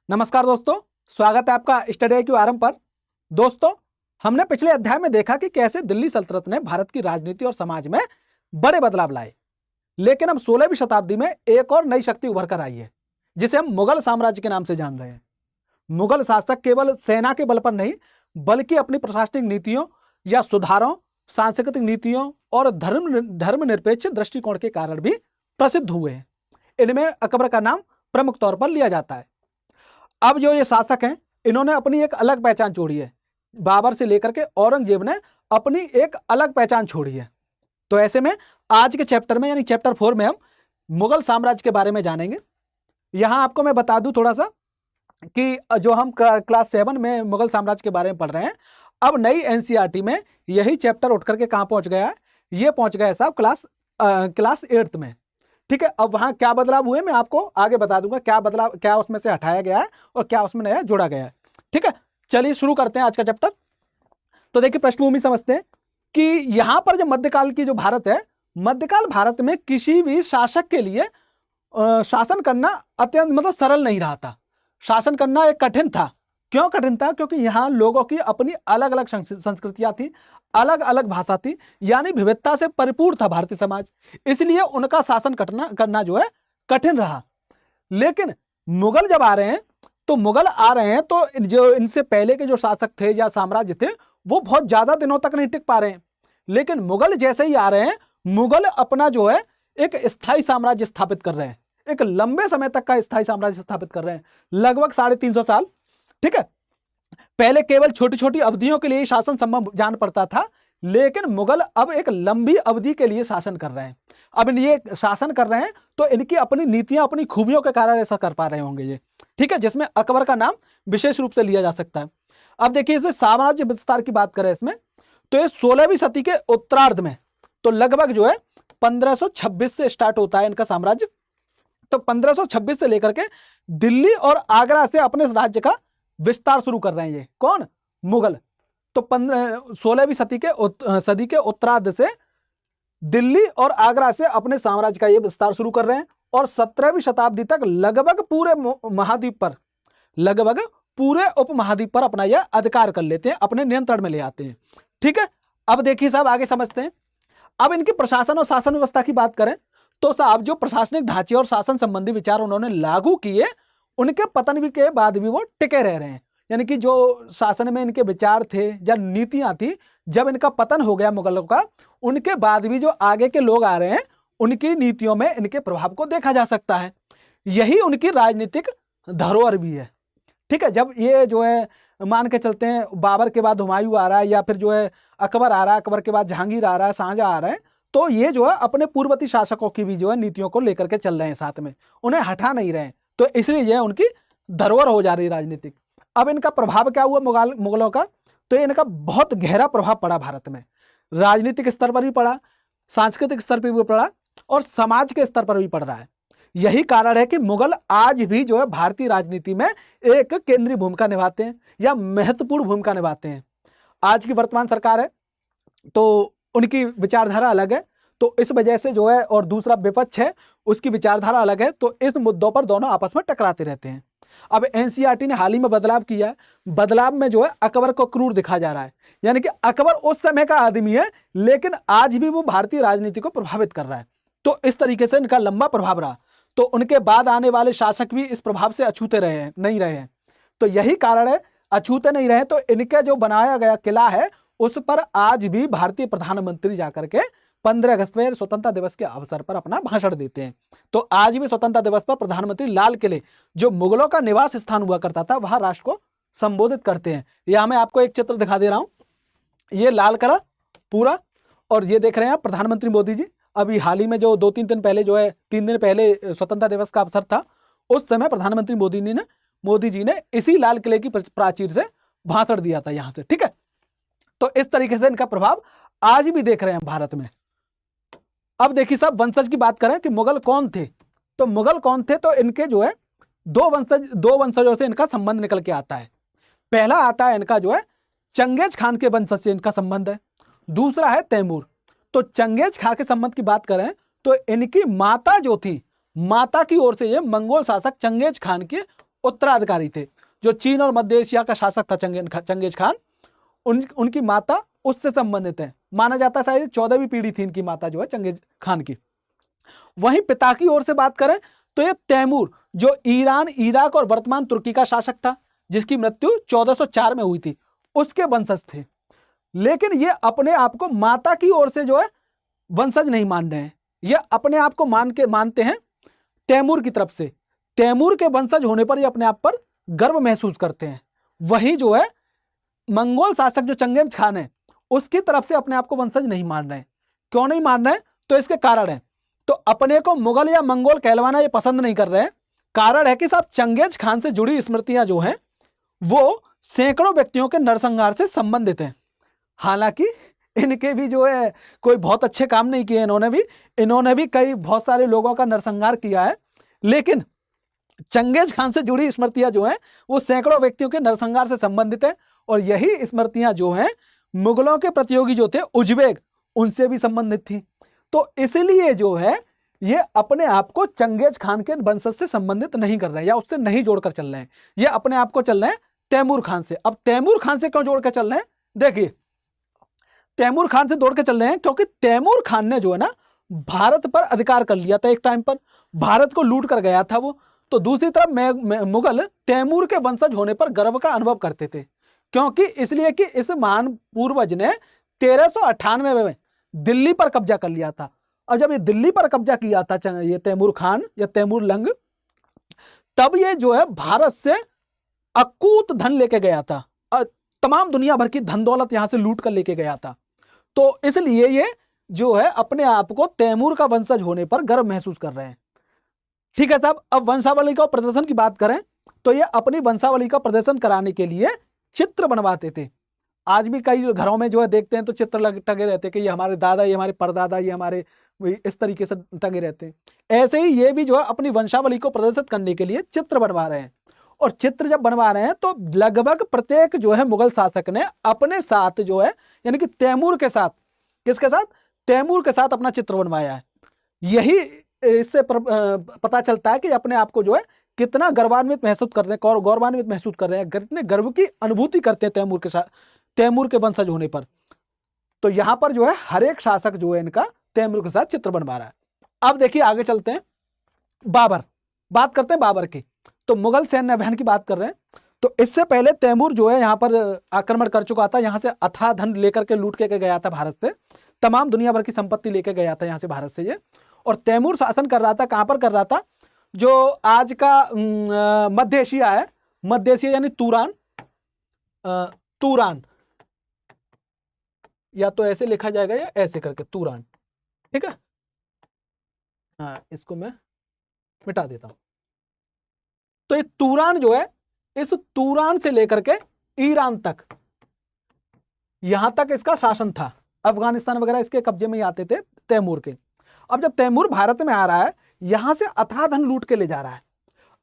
नमस्कार दोस्तों, स्वागत है आपका स्टडी IQ आरंभ पर। दोस्तों, हमने पिछले अध्याय में देखा कि कैसे दिल्ली सल्तनत ने भारत की राजनीति और समाज में बड़े बदलाव लाए। लेकिन अब 16वीं शताब्दी में एक और नई शक्ति उभर कर आई है, जिसे हम मुगल साम्राज्य के नाम से जान रहे हैं। मुगल शासक केवल सेना के बल पर नहीं, बल्कि अपनी प्रशासनिक नीतियों या सुधारों, सांस्कृतिक नीतियों और धर्मनिरपेक्ष दृष्टिकोण के कारण भी प्रसिद्ध हुए हैं। इनमें अकबर का नाम प्रमुख तौर पर लिया जाता है। अब जो ये शासक हैं, इन्होंने अपनी एक अलग पहचान छोड़ी है। बाबर से लेकर के औरंगजेब ने अपनी एक अलग पहचान छोड़ी है। तो ऐसे में आज के चैप्टर में यानी चैप्टर 4 में हम मुगल साम्राज्य के बारे में जानेंगे। यहाँ आपको मैं बता दूं थोड़ा सा कि जो हम क्लास 7 में मुगल साम्राज्य के बारे में पढ़ रहे हैं, अब नई NCERT में यही चैप्टर उठ करके कहाँ पहुँच गया है? ये पहुँच गया है साहब क्लास 8th में। ठीक है, अब वहां क्या बदलाव हुए मैं आपको आगे बता दूंगा। क्या बदलाव, क्या उसमें से हटाया गया है और क्या उसमें नया जोड़ा गया है। ठीक है, चलिए शुरू करते हैं आज का चैप्टर। तो देखिए, पृष्ठभूमि समझते हैं कि यहां पर जो मध्यकाल की जो भारत है, मध्यकाल भारत में किसी भी शासक के लिए शासन करना अत्यंत मतलब सरल नहीं रहा था। शासन करना एक कठिन था। क्यों कठिन था? क्योंकि यहाँ लोगों की अपनी अलग अलग संस्कृतियां थी, अलग अलग भाषा थी, यानी विविधता से परिपूर्ण था भारतीय समाज। इसलिए उनका शासन करना जो है कठिन रहा। लेकिन मुगल जब आ रहे हैं तो जो इनसे पहले के जो शासक थे या साम्राज्य थे, वो बहुत ज्यादा दिनों तक नहीं टिक पा रहे हैं। लेकिन मुगल जैसे ही आ रहे हैं, मुगल अपना जो है एक स्थायी साम्राज्य स्थापित कर रहे हैं। एक लंबे समय तक का स्थायी साम्राज्य स्थापित कर रहे हैं, लगभग 350 साल। ठीक है, पहले केवल छोटी छोटी अवधियों के लिए ही शासन संभव जान पड़ता था, लेकिन मुगल अब एक लंबी अवधि के लिए शासन कर रहे हैं। अब ये शासन कर रहे हैं तो इनकी अपनी नीतियां, अपनी खूबियों के कारण ऐसा कर पा रहे होंगे ये। ठीक है, जिसमें अकबर का नाम विशेष रूप से लिया जा सकता है। अब देखिए, इसमें साम्राज्य विस्तार की बात करें इसमें, तो ये 16वीं सदी के उत्तरार्ध में, तो लगभग जो है 1526 से स्टार्ट होता है इनका साम्राज्य। तो 1526 से लेकर के दिल्ली और आगरा से अपने राज्य का विस्तार शुरू कर रहे हैं। ये कौन? मुगल। तो 16वीं सदी के उत्तरार्ध से दिल्ली और आगरा से अपने साम्राज्य का ये विस्तार शुरू कर रहे हैं और 17वीं शताब्दी तक लगभग पूरे उपमहाद्वीप पर अपना यह अधिकार कर लेते हैं, अपने नियंत्रण में ले आते हैं। ठीक है, अब देखिए साहब, आगे समझते हैं। अब इनकी प्रशासन और शासन व्यवस्था की बात करें तो साहब, जो प्रशासनिक ढांचे और शासन संबंधी विचार उन्होंने लागू किए, उनके पतन के बाद भी वो टिके रह रहे हैं। यानी कि जो शासन में इनके विचार थे या नीतियां थी, जब इनका पतन हो गया मुगलों का, उनके बाद भी जो आगे के लोग आ रहे हैं, उनकी नीतियों में इनके प्रभाव को देखा जा सकता है। यही उनकी राजनीतिक धरोहर भी है। ठीक है, जब ये जो है मान के चलते हैं, बाबर के बाद हुमायूं आ रहा है, या फिर जो है अकबर आ रहा है, अकबर के बाद जहांगीर आ रहा है, शाहजहां आ रहा है, तो ये जो है अपने पूर्ववर्ती शासकों की भी जो है नीतियों को लेकर के चल रहे हैं, साथ में उन्हें हटा नहीं रहे हैं। तो इसलिए यह उनकी धरोहर हो जा रही है राजनीतिक। अब इनका प्रभाव क्या हुआ मुगलों का? तो इनका बहुत गहरा प्रभाव पड़ा भारत में। राजनीतिक स्तर पर भी पड़ा, सांस्कृतिक स्तर पर भी पड़ा और समाज के स्तर पर भी पड़ रहा है। यही कारण है कि मुगल आज भी जो है भारतीय राजनीति में एक केंद्रीय भूमिका निभाते हैं या महत्वपूर्ण भूमिका निभाते हैं। आज की वर्तमान सरकार है तो उनकी विचारधारा अलग है, तो इस वजह से जो है, और दूसरा विपक्ष है, उसकी विचारधारा अलग है, तो इस मुद्दों पर दोनों आपस में टकराते रहते हैं। अब NCERT ने हाल ही में बदलाव किया है। बदलाव में जो है अकबर को क्रूर दिखा जा रहा है, यानी कि अकबर उस समय का आदमी है, लेकिन आज भी वो भारतीय राजनीति को प्रभावित कर रहा है। तो इस तरीके से इनका लंबा प्रभाव रहा। तो उनके बाद आने वाले शासक भी इस प्रभाव से अछूते नहीं रहे हैं। तो यही कारण है, अछूते नहीं रहे, तो इनका जो बनाया गया किला है, उस पर आज भी भारतीय प्रधानमंत्री जाकर के 15 अगस्त पर स्वतंत्रता दिवस के अवसर पर अपना भाषण देते हैं। तो आज भी स्वतंत्रता दिवस पर प्रधानमंत्री लाल किले, जो मुगलों का निवास स्थान हुआ करता था, वहां राष्ट्र को संबोधित करते हैं। यहां मैं आपको एक चित्र दिखा दे रहा हूं, ये लाल किला पूरा, और ये देख रहे हैं आप प्रधानमंत्री मोदी जी। अभी हाल ही में जो 2-3 दिन पहले जो है, 3 दिन पहले स्वतंत्रता दिवस का अवसर था, उस समय प्रधानमंत्री मोदी जी ने इसी लाल किले की प्राचीर से भाषण दिया था यहां से। ठीक है, तो इस तरीके से इनका प्रभाव आज भी देख रहे हैं भारत में। अब देखिए साहब, वंशज की बात करें कि मुगल कौन थे, तो मुगल कौन थे, तो इनके जो है दो वंशजों से इनका संबंध निकल के आता है। पहला आता है इनका जो है चंगेज खान के वंशज से इनका संबंध है, दूसरा है तैमूर। तो चंगेज खान के संबंध की बात करें तो इनकी माता जो थी, माता की ओर से ये मंगोल शासक चंगेज खान के उत्तराधिकारी थे। जो चीन और मध्य एशिया का शासक था चंगेज खान, उनकी माता उससे संबंधित है। माना जाता है शायद 14वीं पीढ़ी थी इनकी माता जो है चंगेज खान की। वहीं पिता की ओर से बात करें तो ये तैमूर जो ईरान, इराक और वर्तमान तुर्की का शासक था, जिसकी मृत्यु 1404 में हुई थी, उसके वंशज थे। लेकिन ये अपने आप को माता की ओर से जो है वंशज नहीं मान रहे हैं, ये अपने आप को मानते हैं तैमूर की तरफ से। तैमूर के वंशज होने पर ये अपने आप पर गर्व महसूस करते हैं। वही जो है मंगोल शासक जो चंगेज खान है, उसकी तरफ से अपने आप को वंशज नहीं मान रहे हैं। क्यों नहीं मान रहे हैं? तो इसके कारण है, तो अपने को मुगल या मंगोल कहलवाना ये पसंद नहीं कर रहे हैं। कारण है कि साहब चंगेज खान से जुड़ी स्मृतियां जो हैं वो सैकड़ों व्यक्तियों के नरसंहार से संबंधित हैं। हालांकि इनके भी जो है कोई बहुत अच्छे काम नहीं किए इन्होंने भी कई बहुत सारे लोगों का नरसंहार किया है, लेकिन चंगेज खान से जुड़ी स्मृतियां जो हैं वो सैकड़ों व्यक्तियों के नरसंहार से संबंधित है। और यही स्मृतियां जो हैं मुगलों के प्रतियोगी जो थे उज्बेक, उनसे भी संबंधित थी। तो इसलिए जो है ये अपने आप को चंगेज खान के वंशज से संबंधित नहीं कर रहे हैं या उससे नहीं जोड़कर चल रहे हैं, ये अपने आप को चल रहे हैं तैमूर खान से। अब तैमूर खान से क्यों जोड़कर चल रहे हैं? देखिए, तैमूर खान से जोड़ के चल रहे हैं क्योंकि तैमूर खान ने जो है ना भारत पर अधिकार कर लिया था, एक टाइम पर भारत को लूट कर गया था वो। तो दूसरी तरफ मुगल तैमूर के वंशज होने पर गर्व का अनुभव करते थे, क्योंकि इसलिए कि इस महान पूर्वज ने 1398 में दिल्ली पर कब्जा कर लिया था। और जब ये दिल्ली पर कब्जा किया था ये तैमूर खान या तैमूर लंग, तब ये जो है भारत से अकूत धन लेके गया था, तमाम दुनिया भर की धन दौलत यहां से लूट कर लेके गया था। तो इसलिए ये जो है अपने आप को तैमूर का वंशज होने पर गर्व महसूस कर रहे हैं। ठीक है साहब, अब वंशावली का प्रदर्शन की बात करें तो ये अपनी वंशावली का प्रदर्शन कराने के लिए चित्र बनवाते थे। आज भी कई घरों में जो है देखते हैं तो चित्र टंगे रहते हैं कि ये हमारे दादा, ये हमारे परदादा, ये हमारे, इस तरीके से टंगे रहते हैं। ऐसे ही ये भी जो है अपनी वंशावली को प्रदर्शित करने के लिए चित्र बनवा रहे हैं। और चित्र जब बनवा रहे हैं तो लगभग प्रत्येक जो है मुगल शासक ने अपने साथ जो है यानी कि तैमूर के साथ, किसके साथ? तैमूर के साथ अपना चित्र बनवाया है। यही इससे पता चलता है कि अपने आप को जो है कितना गौरवान्वित महसूस कर रहे हैं, गौरवान्वित महसूस कर रहे हैं, कितने गर्व की अनुभूति करते हैं तैमूर के साथ, तैमूर के वंशज होने पर। तो यहां पर जो है हर एक शासक जो है इनका तैमूर के साथ चित्र बनवा रहा है। अब देखिए आगे चलते हैं, बाबर, बात करते हैं बाबर की। तो मुगल सैन्य अभियान की बात कर रहे हैं। तो इससे पहले तैमूर जो है यहाँ पर आक्रमण कर चुका था, यहाँ से अथाह धन लेकर के लूट के गया था भारत से, तमाम दुनिया भर की संपत्ति लेके गया था यहाँ से भारत से ये। और तैमूर शासन कर रहा था, कहाँ पर कर रहा था? जो आज का मध्य एशिया है, मध्य एशिया यानी तुरान, या तो ऐसे लिखा जाएगा या ऐसे करके तुरान, ठीक है। हाँ, इसको मैं मिटा देता हूं। तो ये तुरान जो है, इस तुरान से लेकर के ईरान तक, यहां तक इसका शासन था। अफगानिस्तान वगैरह इसके कब्जे में ही आते थे तैमूर के। अब जब तैमूर भारत में आ रहा है, यहां से अथाह धन लूट के ले जा रहा है।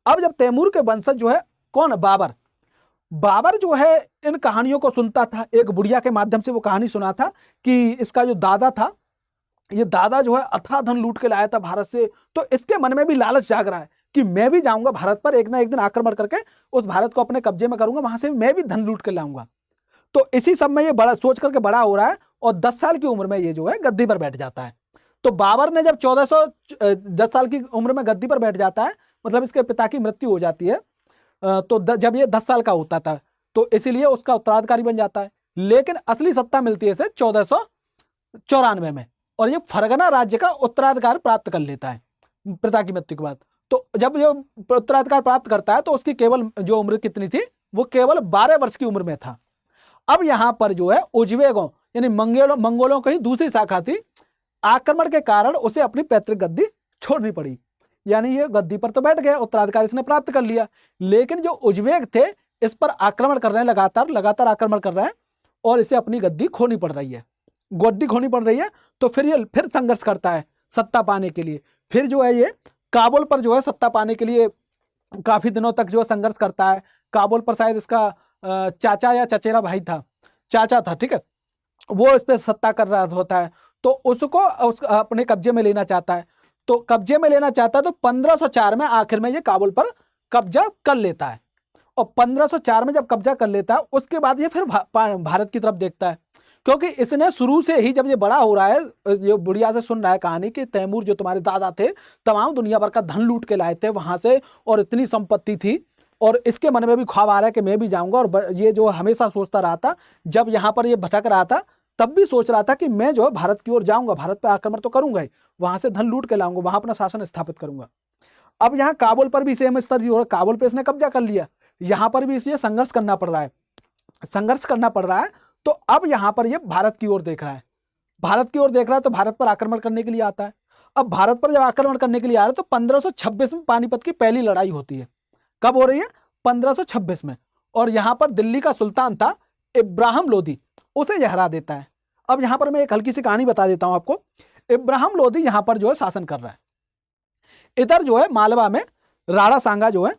अब जब तैमूर के वंशज जो है, कौन? बाबर जो है इन कहानियों को सुनता था, एक बुढ़िया के माध्यम से वो कहानी सुना था कि इसका जो दादा था, ये दादा जो है अथाह धन लूट के लाया था भारत से। तो इसके मन में भी लालच जाग रहा है कि मैं भी जाऊंगा भारत पर, एक ना एक दिन आक्रमण करके उस भारत को अपने कब्जे में करूंगा, वहां से मैं भी धन लूट के लाऊंगा। तो इसी सब में ये बड़ा सोच करके बड़ा हो रहा है और 10 साल की उम्र में ये जो है गद्दी पर बैठ जाता है। तो बाबर ने जब 10 साल की उम्र में गद्दी पर बैठ जाता है, मतलब इसके पिता की मृत्यु हो जाती है, तो जब ये 10 साल का होता था, तो इसीलिए उसका उत्तराधिकारी बन जाता है। लेकिन असली सत्ता मिलती है इसे 1494 में, और ये फरगना राज्य का उत्तराधिकार प्राप्त कर लेता है पिता की मृत्यु के बाद। तो जब ये उत्तराधिकार प्राप्त करता है तो उसकी केवल जो उम्र कितनी थी, वो केवल 12 वर्ष की उम्र में था। अब यहां पर जो है उज्बेकों यानी मंगोलों की दूसरी शाखा थी, आक्रमण के कारण उसे अपनी पैतृक गद्दी छोड़नी पड़ी। यानी ये गद्दी पर तो बैठ गया, उत्तराधिकार इसने प्राप्त कर लिया, लेकिन जो उज्बेक थे इस पर आक्रमण कर रहे हैं, लगातार आक्रमण कर रहे हैं और इसे अपनी गद्दी खोनी पड़ रही है, तो फिर ये फिर संघर्ष करता है सत्ता पाने के लिए। फिर जो है ये काबुल पर जो है सत्ता पाने के लिए काफी दिनों तक जो संघर्ष करता है। काबुल पर शायद इसका चाचा या चचेरा भाई था, चाचा था, ठीक है, वो इस पर सत्ता कर रहा होता है, तो उसको अपने कब्जे में लेना चाहता है। तो कब्जे में लेना चाहता है, तो 1504 में आखिर में ये काबुल पर कब्जा कर लेता है। और 1504 में जब कब्जा कर लेता है उसके बाद ये फिर भारत की तरफ देखता है, क्योंकि इसने शुरू से ही, जब ये बड़ा हो रहा है, ये बुढ़िया से सुन रहा है कहानी कि तैमूर जो तुम्हारे दादा थे तमाम दुनिया भर का धन लूट के लाए थे वहां से, और इतनी संपत्ति थी, और इसके मन में भी ख्वाब आ रहा है कि मैं भी जाऊंगा। और ये जो हमेशा सोचता रहा था, जब यहाँ पर ये भटक रहा था तब भी सोच रहा था कि मैं जो है भारत की ओर जाऊंगा, भारत पर आक्रमण तो करूंगा ही, वहां से धन लूट के लाऊंगा, वहां अपना शासन स्थापित करूंगा। अब यहाँ काबुल पर भी सेम स्थिति हो रहा है, काबुल पे इसने कब्जा कर लिया, यहाँ पर भी इसे संघर्ष करना पड़ रहा है, संघर्ष करना पड़ रहा है। तो अब यहाँ पर ये भारत की ओर देख रहा है, भारत की ओर देख रहा है, तो भारत पर आक्रमण करने के लिए आता है। अब भारत पर जब आक्रमण करने के लिए आ रहा है तो 1526 में पानीपत की पहली लड़ाई होती है। कब हो रही है? 1526 में। और यहाँ पर दिल्ली का सुल्तान था इब्राहिम लोदी, उसे यह हरा देता है। अब यहाँ पर मैं एक हल्की सी कहानी बता देता हूं आपको। इब्राहिम लोदी यहाँ पर जो है शासन कर रहा है। इधर जो है मालवा में राणा सांगा जो है,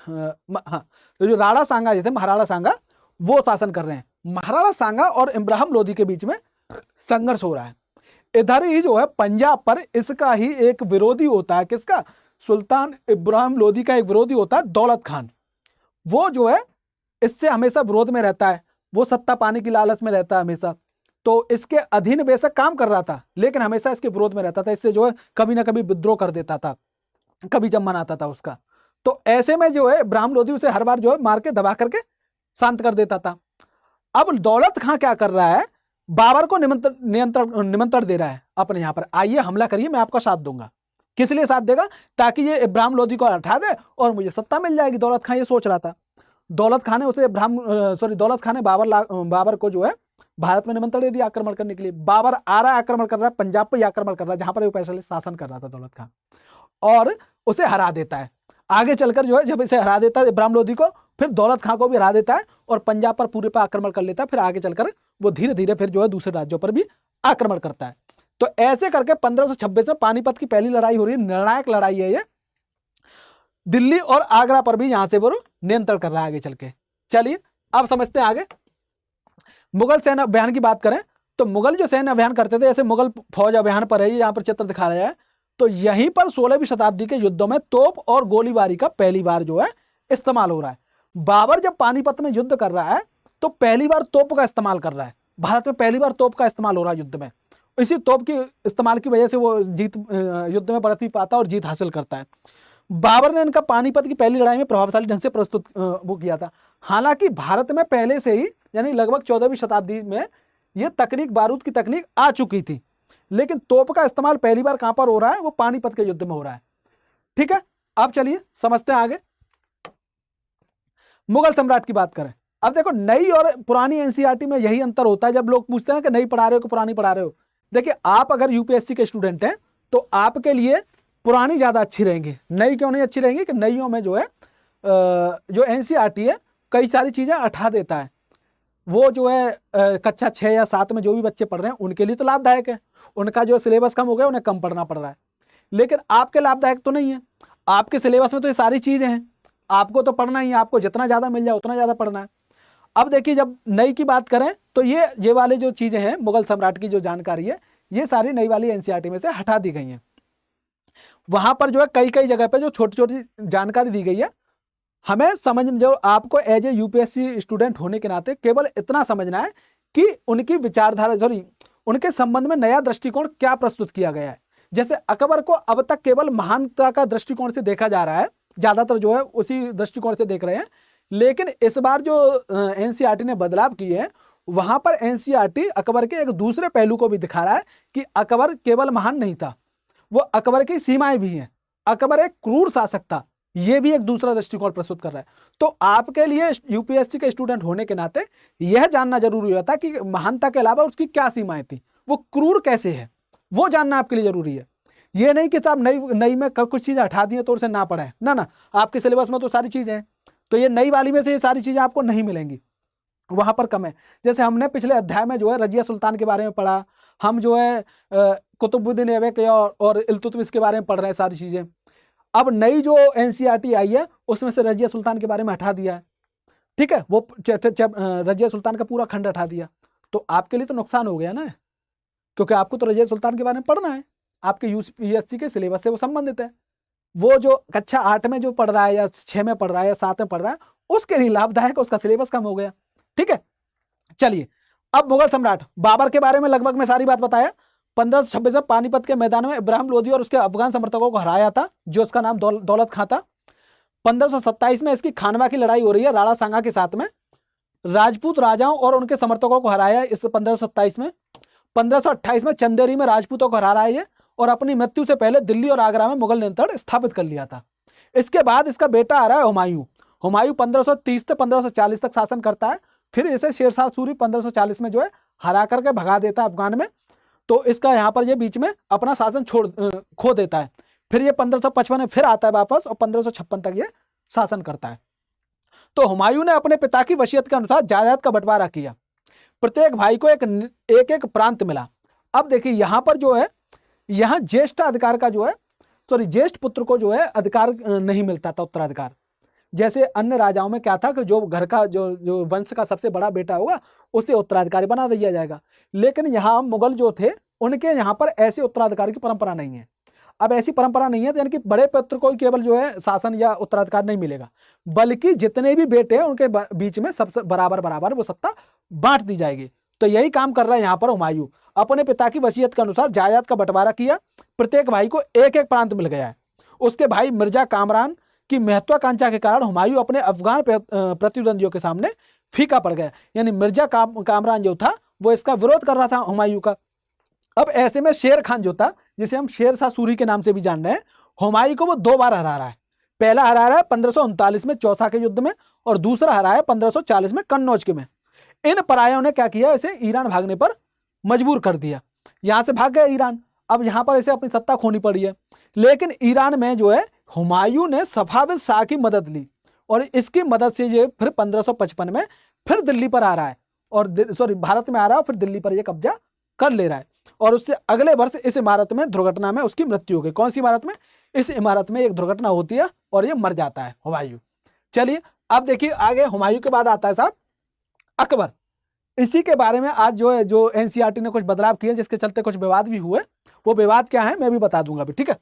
हाँ, तो जो राणा सांगा जो थे, महाराणा सांगा, वो शासन कर रहे हैं। महाराणा सांगा और इब्राहिम लोदी के बीच में संघर्ष हो रहा है। इधर ही जो है पंजाब पर इसका ही एक विरोधी होता है। किसका? सुल्तान इब्राहिम लोदी का एक विरोधी होता है दौलत खान। वो जो है इससे हमेशा विरोध में रहता है, वो सत्ता पाने की लालच में रहता है हमेशा। तो इसके अधीन बेशक काम कर रहा था, लेकिन हमेशा इसके विरोध में रहता था, इससे जो है कभी ना कभी विद्रोह कर देता था, कभी जब मन आता था उसका। तो ऐसे में जो है इब्राहिम लोदी उसे हर बार जो है मार के दबा करके शांत कर देता था। अब दौलत खां क्या कर रहा है? बाबर को निमंत्रण दे रहा है अपने यहाँ पर, आइए हमला करिए, मैं आपका साथ दूंगा। किस लिए साथ देगा? ताकि ये इब्राहिम लोदी को हटा दे और मुझे सत्ता मिल जाएगी। दौलत खां ये सोच रहा था। दौलत खां ने उसे दौलत खां ने बाबर को जो है भारत में निमंत्रण दे दिया आक्रमण करने के लिए। बाबर आ रहा है, आक्रमण कर रहा है, पंजाब पर आक्रमण कर रहा है, जहां पर वो पहले शासन कर रहा था दौलत खां, और उसे हरा देता है। आगे चलकर जो है जब इसे हरा देता है इब्राहिम लोदी को, फिर दौलत खां को भी हरा देता है और पंजाब पर पूरे पर आक्रमण कर लेता है। फिर आगे चलकर वो धीरे धीरे फिर जो है दूसरे राज्यों पर भी आक्रमण करता है। तो ऐसे करके 1526 में पानीपत की पहली लड़ाई हो रही है, निर्णायक लड़ाई है ये। दिल्ली और आगरा पर भी यहां से वो नियंत्रण कर रहा है आगे चल के। चलिए अब समझते हैं आगे। मुगल सैन्य अभियान की बात करें तो मुगल जो सैन्य अभियान करते थे, ऐसे मुगल फौज अभियान पर है, यहाँ पर चित्र दिखा रहा है। तो यहीं पर 16वीं शताब्दी के युद्धों में तोप और गोलीबारी का पहली बार जो है इस्तेमाल हो रहा है। बाबर जब पानीपत में युद्ध कर रहा है तो पहली बार तोप का इस्तेमाल कर रहा है। भारत में पहली बार तोप का इस्तेमाल हो रहा है युद्ध में। इसी तोप के इस्तेमाल की वजह से वो युद्ध में बढ़त भी पाता और जीत हासिल करता है। बाबर ने इनका पानीपत की पहली लड़ाई में प्रभावशाली ढंग से प्रस्तुत वो किया था। हालांकि भारत में पहले से ही यानी लगभग 14वीं शताब्दी में यह तकनीक, बारूद की तकनीक आ चुकी थी, लेकिन तोप का इस्तेमाल पहली बार कहां पर हो रहा है? वो पानीपत के युद्ध में हो रहा है। ठीक है, अब चलिए समझते हैं आगे। मुगल सम्राट की बात करें। अब देखो नई और पुरानी एनसीईआरटी में यही अंतर होता है। जब लोग पूछते हैं कि नई पढ़ा रहे हो कि पुरानी पढ़ा रहे हो, देखिए आप अगर यूपीएससी के स्टूडेंट हैं तो आपके लिए पुरानी ज्यादा अच्छी रहेंगी। नई क्यों नहीं अच्छी रहेंगी? कि नईयों में जो है जो एनसीईआरटी है कई सारी चीजें हटा देता है। वो जो है कक्षा 6 या 7 में जो भी बच्चे पढ़ रहे हैं उनके लिए तो लाभदायक है, उनका जो सिलेबस कम हो गया, उन्हें कम पढ़ना पड़ रहा है। लेकिन आपके लाभदायक तो नहीं है। आपके सिलेबस में तो ये सारी चीजें हैं, आपको तो पढ़ना ही है, आपको जितना ज्यादा मिल जाए उतना ज्यादा पढ़ना है। अब देखिए जब नई की बात करें तो ये वाले जो चीजें हैं मुगल सम्राट की जो जानकारी है, ये सारी नई वाली एनसीईआरटी में से हटा दी गई हैं। वहां पर जो है कई कई जगह पे जो छोटी छोटी जानकारी दी गई है, हमें समझ, जो आपको एज ए यूपीएससी स्टूडेंट होने के नाते केवल इतना समझना है कि उनकी विचारधारा, सॉरी उनके संबंध में नया दृष्टिकोण क्या प्रस्तुत किया गया है। जैसे अकबर को अब तक केवल महानता का दृष्टिकोण से देखा जा रहा है, ज्यादातर जो है उसी दृष्टिकोण से देख रहे हैं। लेकिन इस बार जो एनसीईआरटी ने बदलाव किए हैं, वहां पर एनसीईआरटी अकबर के एक दूसरे पहलू को भी दिखा रहा है कि अकबर केवल महान नहीं था, वो अकबर की सीमाएं भी हैं। अकबर एक क्रूर शासक था, ये भी एक दूसरा दृष्टिकोण प्रस्तुत कर रहा है। तो आपके लिए यूपीएससी के स्टूडेंट होने के नाते यह जानना जरूरी होता है कि महानता के अलावा उसकी क्या सीमाएं थी, वो क्रूर कैसे है, वो जानना आपके लिए जरूरी है। ये नहीं कि साहब नई में कुछ चीजें हटा दी तो उसे ना पढ़े, ना, आपके सिलेबस में तो सारी चीजें हैं। तो ये नई वाली में से ये सारी चीजें आपको नहीं मिलेंगी, वहां पर कम है। जैसे हमने पिछले अध्याय में जो है रजिया सुल्तान के बारे में पढ़ा, हम जो है कुतुबुद्दीन ऐबक और इल्तुतमिश के बारे में पढ़ रहे हैं सारी चीजें। अब नई जो एनसीईआरटी आई है उसमें से रजिया सुल्तान के बारे में हटा दिया है। ठीक है, वो रजिया सुल्तान का पूरा खंड हटा दिया। तो आपके लिए तो नुकसान हो गया ना, क्योंकि आपको तो रजिया सुल्तान के बारे में पढ़ना है, आपके यूपीएससी के सिलेबस से वो संबंधित है। वो जो कक्षा 8 में जो पढ़ रहा है या 6 में पढ़ रहा है या 7 में पढ़ रहा है उसके लिए लाभदायक, उसका सिलेबस कम हो गया। ठीक है, चलिए अब मुगल सम्राट बाबर के बारे में लगभग मैं सारी बात बताया। 1526 में पानीपत के मैदान में इब्राहिम लोदी और उसके अफगान समर्थकों को हराया था, जो उसका नाम दौलत खां था। 1527 में इसकी खानवा की लड़ाई हो रही है राणा सांगा के साथ में, राजपूत राजाओं और उनके समर्थकों को हराया इस 1527 में। 1528 में चंदेरी में राजपूतों को हरा है और अपनी मृत्यु से पहले दिल्ली और आगरा में मुगल नियंत्रण स्थापित कर लिया था। इसके बाद इसका बेटा आ रहा है हुमायूं। हुमायूं 1530 से 1540 तक शासन करता है। फिर इसे शेरशाह सूरी 1540 में जो है हरा करके भगा देता है अफगान में, तो इसका यहाँ पर ये बीच में अपना शासन खो देता है। फिर ये 1555 में फिर आता है वापस और 1556 तक ये शासन करता है। तो हुमायूं ने अपने पिता की वसीयत के अनुसार जायदाद का बंटवारा किया, प्रत्येक भाई को एक एक प्रांत मिला। अब देखिए यहाँ पर जो है, यहाँ ज्येष्ठ अधिकार का जो है ज्येष्ठ पुत्र को जो है अधिकार नहीं मिलता था, उत्तराधिकार। जैसे अन्य राजाओं में क्या था कि जो घर का जो वंश का सबसे बड़ा बेटा होगा उसे उत्तराधिकारी बना दिया जाएगा, लेकिन यहाँ मुगल जो थे उनके यहाँ पर ऐसे उत्तराधिकारी की परंपरा नहीं है। अब ऐसी परंपरा नहीं है तो यानी कि बड़े पुत्र को केवल जो है शासन या उत्तराधिकार नहीं मिलेगा, बल्कि जितने भी बेटे हैं उनके बीच में सबसे बराबर बराबर वो सत्ता बांट दी जाएगी। तो यही काम कर रहा है यहाँ पर हुमायूं। अपने पिता की वसीयत के अनुसार जायदाद का बंटवारा किया, प्रत्येक भाई को एक एक प्रांत मिल गया है। उसके भाई मिर्जा कामरान की महत्वाकांक्षा के कारण हुमायूं अपने अफगान प्रतिद्वंदियों के सामने फीका पड़ गया। यानी मिर्जा कामरान जो था वो इसका विरोध कर रहा था हुमायूं का। अब ऐसे में शेर खान जो था, जिसे हम शेरशाह सूरी के नाम से भी जान रहे हैं, हुमायूं को वो 2 बार हरा रहा है। पहला हरा रहा है 1539 में चौसा के युद्ध में, और दूसरा हरा है 1540 में कन्नौज के में। इन परायों ने क्या किया, इसे ईरान भागने पर मजबूर कर दिया। यहां से भाग गया ईरान। अब यहां पर इसे अपनी सत्ता खोनी पड़ी है, लेकिन ईरान में जो है हुमायूं ने सफाविद शाह की मदद ली और इसकी मदद से ये फिर 1555 में फिर दिल्ली पर आ रहा है और भारत में आ रहा है, फिर दिल्ली पर ये कब्जा कर ले रहा है। और उससे अगले वर्ष इस इमारत में दुर्घटना में उसकी मृत्यु हो गई। कौन सी इमारत में? इस इमारत में एक दुर्घटना होती है और ये मर जाता है हुमायूं। चलिए अब देखिए आगे हुमायूं के बाद आता है साहब अकबर। इसी के बारे में आज जो एनसीईआरटी ने कुछ बदलाव किए जिसके चलते कुछ विवाद भी हुए। वो विवाद क्या है मैं भी बता दूंगा अभी, ठीक है।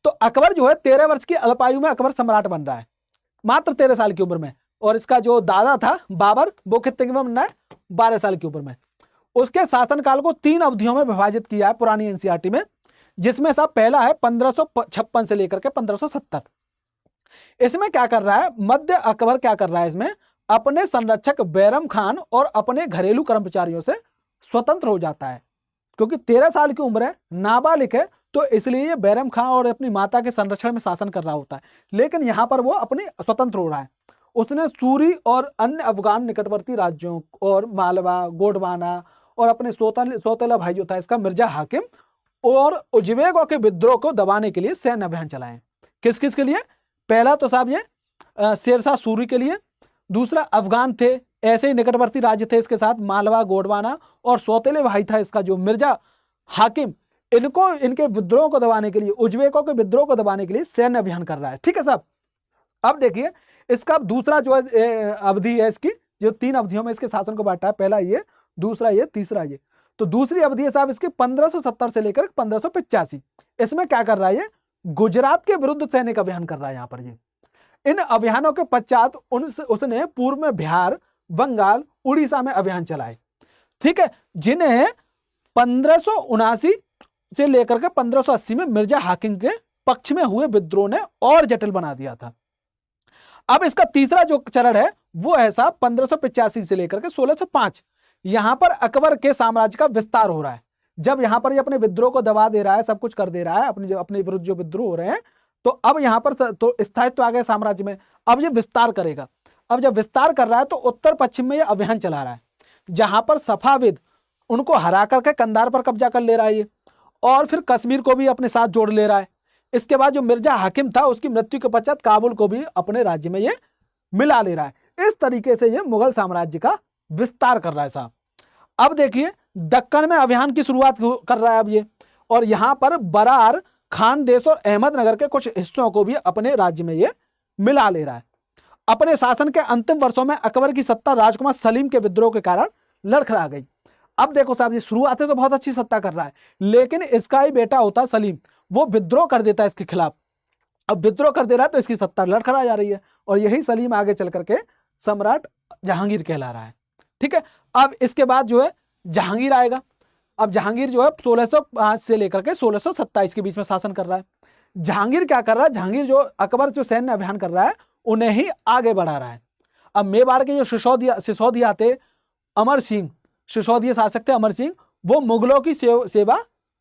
तो अकबर जो है 13 वर्ष की अल्पायु में अकबर सम्राट बन रहा है, मात्र 13 साल की उम्र में। और इसका जो दादा था बाबर, वो कितने की बन रहा है? 12 साल की उम्र में। उसके शासनकाल को 3 अवधियों में विभाजित किया है पुरानी एनसीईआरटी में, जिसमें सब पहला है 1556 से लेकर के 1570। इसमें क्या कर रहा है मध्य अकबर, क्या कर रहा है इसमें, अपने संरक्षक बैरम खान और अपने घरेलू कर्मचारियों से स्वतंत्र हो जाता है। क्योंकि 13 साल की उम्र है, नाबालिग है, तो इसलिए ये बैरम खान और अपनी माता के संरक्षण में शासन कर रहा होता है। लेकिन यहां पर वो अपने स्वतंत्र हो रहा है। उसने सूरी और अन्य अफगान निकटवर्ती राज्यों और मालवा, गोंडवाना और अपने सौतेला भाई जो था इसका मिर्जा हाकिम और उज्बेकों के विद्रोह को दबाने के लिए सैन्य अभियान चलाए। किस किस के लिए? पहला तो साहब ये शेरशाह सूरी के लिए, दूसरा अफगान थे, ऐसे ही निकटवर्ती राज्य थे इसके साथ, मालवा, गोंडवाना और सौतेले भाई था इसका जो मिर्जा हाकिम, इनको इनके विद्रोह को दबाने के लिए, उज्बेकों के विद्रोह को दबाने के लिए सैन्य अभियान कर रहा है। ठीक है साहब। अब देखिए इसका दूसरा जो अवधि है इसकी, जो 3 अवधियों में इसके शासन को बांटा है, पहला ये, दूसरा ये, तीसरा ये। तो दूसरी अवधि है साहब इसकी 1570 से लेकर 1585। इसमें क्या कर रहा है ये? गुजरात के विरुद्ध सैनिक अभियान कर रहा है यहाँ पर ये। इन अभियानों के पश्चात उसने पूर्व में बिहार, बंगाल, उड़ीसा में अभियान चलाए। ठीक है, जिन्हें 1579 से लेकर के 1580 में मिर्जा हाकिम के पक्ष में हुए विद्रोह ने और जटिल बना दिया था। अब इसका तीसरा जो चरण है वो है साहब 1585 से लेकर के 1605। यहां पर अकबर के साम्राज्य का विस्तार हो रहा है। जब यहां पर ये अपने विद्रोह को दबा दे रहा है, सब कुछ कर दे रहा है, अपने विरुद्ध जो विद्रोह हो रहे हैं, तो अब यहां पर तो स्थायित्व आ गया साम्राज्य में। अब ये विस्तार करेगा। अब जब विस्तार कर रहा है तो उत्तर पश्चिम में ये अभियान चला रहा है, जहां पर सफाविद उनको हरा करके कंधार पर कब्जा कर ले रहा है ये, और फिर कश्मीर को भी अपने साथ जोड़ ले रहा है। इसके बाद जो मिर्जा हाकिम था उसकी मृत्यु के पश्चात काबुल को भी अपने राज्य में ये मिला ले रहा है। इस तरीके से ये मुगल साम्राज्य का विस्तार कर रहा है साहब। अब देखिए दक्कन में अभियान की शुरुआत कर रहा है अब ये, और यहां पर बरार, खानदेश और अहमदनगर के कुछ हिस्सों को भी अपने राज्य में ये मिला ले रहा है। अपने शासन के अंतिम वर्षों में अकबर की सत्ता राजकुमार सलीम के विद्रोह के कारण लड़खड़ा गई। अब देखो साहब, ये शुरुआत है तो बहुत अच्छी सत्ता कर रहा है, लेकिन इसका ही बेटा होता सलीम, वो विद्रोह कर देता है इसके खिलाफ। अब विद्रोह कर दे रहा है तो इसकी सत्ता लड़खड़ा जा रही है, और यही सलीम आगे चल करके सम्राट जहांगीर कहला रहा है। ठीक है, अब इसके बाद जो है जहांगीर आएगा। अब जहांगीर जो है 1605 से लेकर के 1627 के बीच में शासन कर रहा है। जहांगीर क्या कर रहा है, जहांगीर जो अकबर जो सैन्य अभियान कर रहा है उन्हें ही आगे बढ़ा रहा है। अब मेवाड़ के जो सिसोदिया थे, अमर सिंह, सिसोदिया शासक थे अमर सिंह, वो मुगलों की सेवा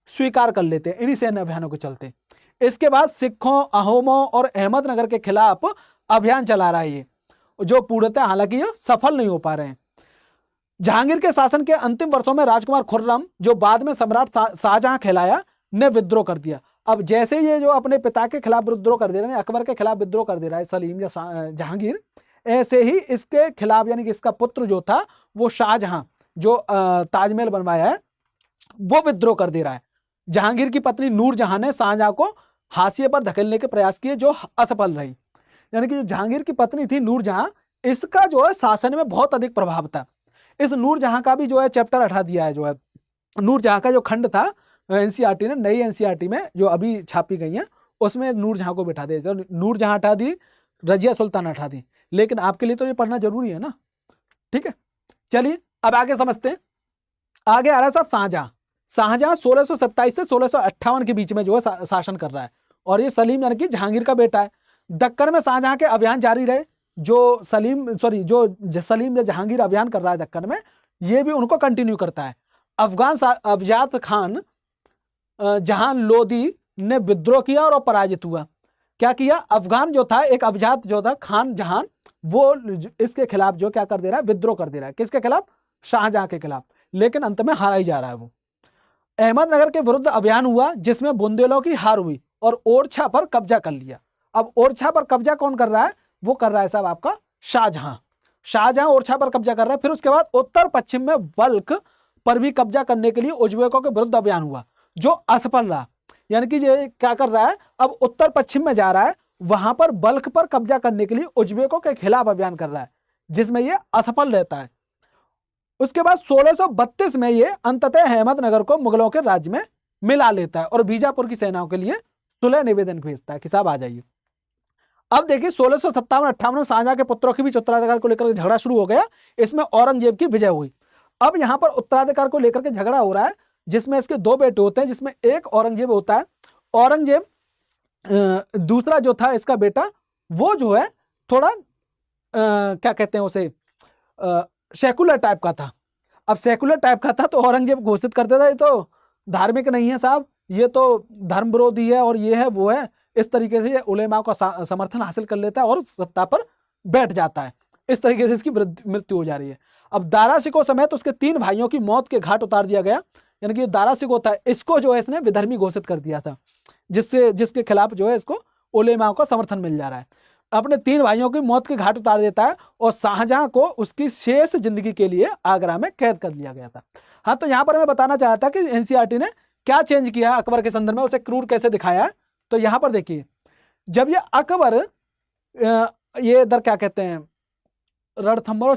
स्वीकार कर लेते इन्हीं सैन्य अभियानों के चलते। इसके बाद सिखों, अहोमों और अहमदनगर के खिलाफ अभियान चला रहा है ये, जो पूर्णतः हालांकि ये सफल नहीं हो पा रहे हैं। जहांगीर के शासन के अंतिम वर्षों में राजकुमार खुर्रम, जो बाद में सम्राट शाहजहां कहलाया, ने विद्रोह कर दिया। अब जैसे ये जो अपने पिता के खिलाफ विद्रोह कर दे रहे हैं, अकबर के खिलाफ विद्रोह कर दे रहा है सलीम या जहांगीर, ऐसे ही इसके खिलाफ यानी कि इसका पुत्र जो था वो शाहजहां, जो ताजमहल बनवाया है, वो विद्रोह कर दे रहा है। जहांगीर की पत्नी नूरजहां ने शाहजहां को हाशिए पर धकेलने के प्रयास किए, जो असफल रही। यानी कि जो जहांगीर की पत्नी थी नूरजहां, इसका जो है शासन में बहुत अधिक प्रभाव था। इस नूरजहां का भी जो है चैप्टर हटा दिया है। जो है नूरजहां का जो खंड था एनसीईआरटी ने, नई एनसीईआरटी में जो अभी छापी गई है उसमें नूरजहां को बिठा दिया। नूरजहां हटा दी, रजिया सुल्तान हटा दी, लेकिन आपके लिए तो ये पढ़ना जरूरी है ना। ठीक है, चलिए अब आगे समझते हैं। आगे आ रहा है साहब शाहजहां। शाहजहां 1627 से 1658 के बीच में जो है शासन कर रहा है, और ये सलीम यानी कि जहांगीर का बेटा है। दक्कन में शाहजहां के अभियान जारी रहे। जो सलीम या जहांगीर अभियान कर रहा है दक्कन में, ये भी उनको कंटिन्यू करता है। अफगान अफजात खान जहां लोदी ने विद्रोह किया और पराजित हुआ। क्या किया, अफगान जो था, एक अफजात जो था खान जहां, वो इसके खिलाफ जो क्या कर दे रहा है, विद्रोह कर दे रहा है। किसके खिलाफ, शाहजहां के खिलाफ, लेकिन अंत में हारा ही जा रहा है वो। अहमदनगर के विरुद्ध अभियान हुआ जिसमें बुंदेलों की हार हुई और ओरछा पर कब्जा कर लिया। अब ओरछा पर कब्जा कौन कर रहा है, वो कर रहा है साहब आपका शाहजहां। शाहजहां ओरछा पर कब्जा कर रहा है। फिर उसके बाद उत्तर पश्चिम में बल्ख पर भी कब्जा करने के लिए उज्बेकों के विरुद्ध अभियान हुआ, जो असफल रहा। यानी कि ये क्या कर रहा है, अब उत्तर पश्चिम में जा रहा है, वहां पर बल्ख पर कब्जा करने के लिए उज्बेकों के खिलाफ अभियान कर रहा है, जिसमें ये असफल रहता है। उसके बाद 1632 में ये अंततः अहमदनगर को मुगलों के राज्य में मिला लेता है और बीजापुर की सेनाओं के लिए सुलह निवेदन भेजता है कि साहब आ जाइए। अब देखिए 1657-58 में शाहजहां के पुत्रों के बीच उत्तराधिकार को लेकर झगड़ा शुरू हो गया। इसमें औरंगजेब की विजय हुई। अब यहां पर उत्तराधिकार को लेकर के झगड़ा हो रहा है, जिसमें इसके दो बेटे होते हैं, जिसमें एक औरंगजेब होता है। औरंगजेब दूसरा जो था इसका बेटा, वो जो है थोड़ा क्या कहते हैं उसे, सेकुलर टाइप का था। अब सेकुलर टाइप का था तो औरंगजेब घोषित करते था ये तो धार्मिक नहीं है साहब, ये तो धर्म विरोधी है और ये है वो है। इस तरीके से ये उलेमा का समर्थन हासिल कर लेता है और सत्ता पर बैठ जाता है। इस तरीके से इसकी मृत्यु हो जा रही है। अब दारा शिकोह समेत उसके 3 भाइयों की मौत के घाट उतार दिया गया। यानी कि दारा शिकोह था, इसको जो है इसने विधर्मी घोषित कर दिया था, जिसके खिलाफ जो है इसको उलेमा का समर्थन मिल जा रहा है। अपने 3 भाइयों की मौत के घाट उतार देता है और शाहजहां को उसकी शेष जिंदगी के लिए आगरा में कैद कर लिया गया था। हाँ, तो यहाँ पर मैं बताना चाह रहा था कि एनसीईआरटी ने क्या चेंज किया अकबर के संदर्भ में, उसे क्रूर कैसे दिखाया है। तो यहाँ पर देखिए, जब ये अकबर ये इधर क्या कहते हैं रणथंभौर और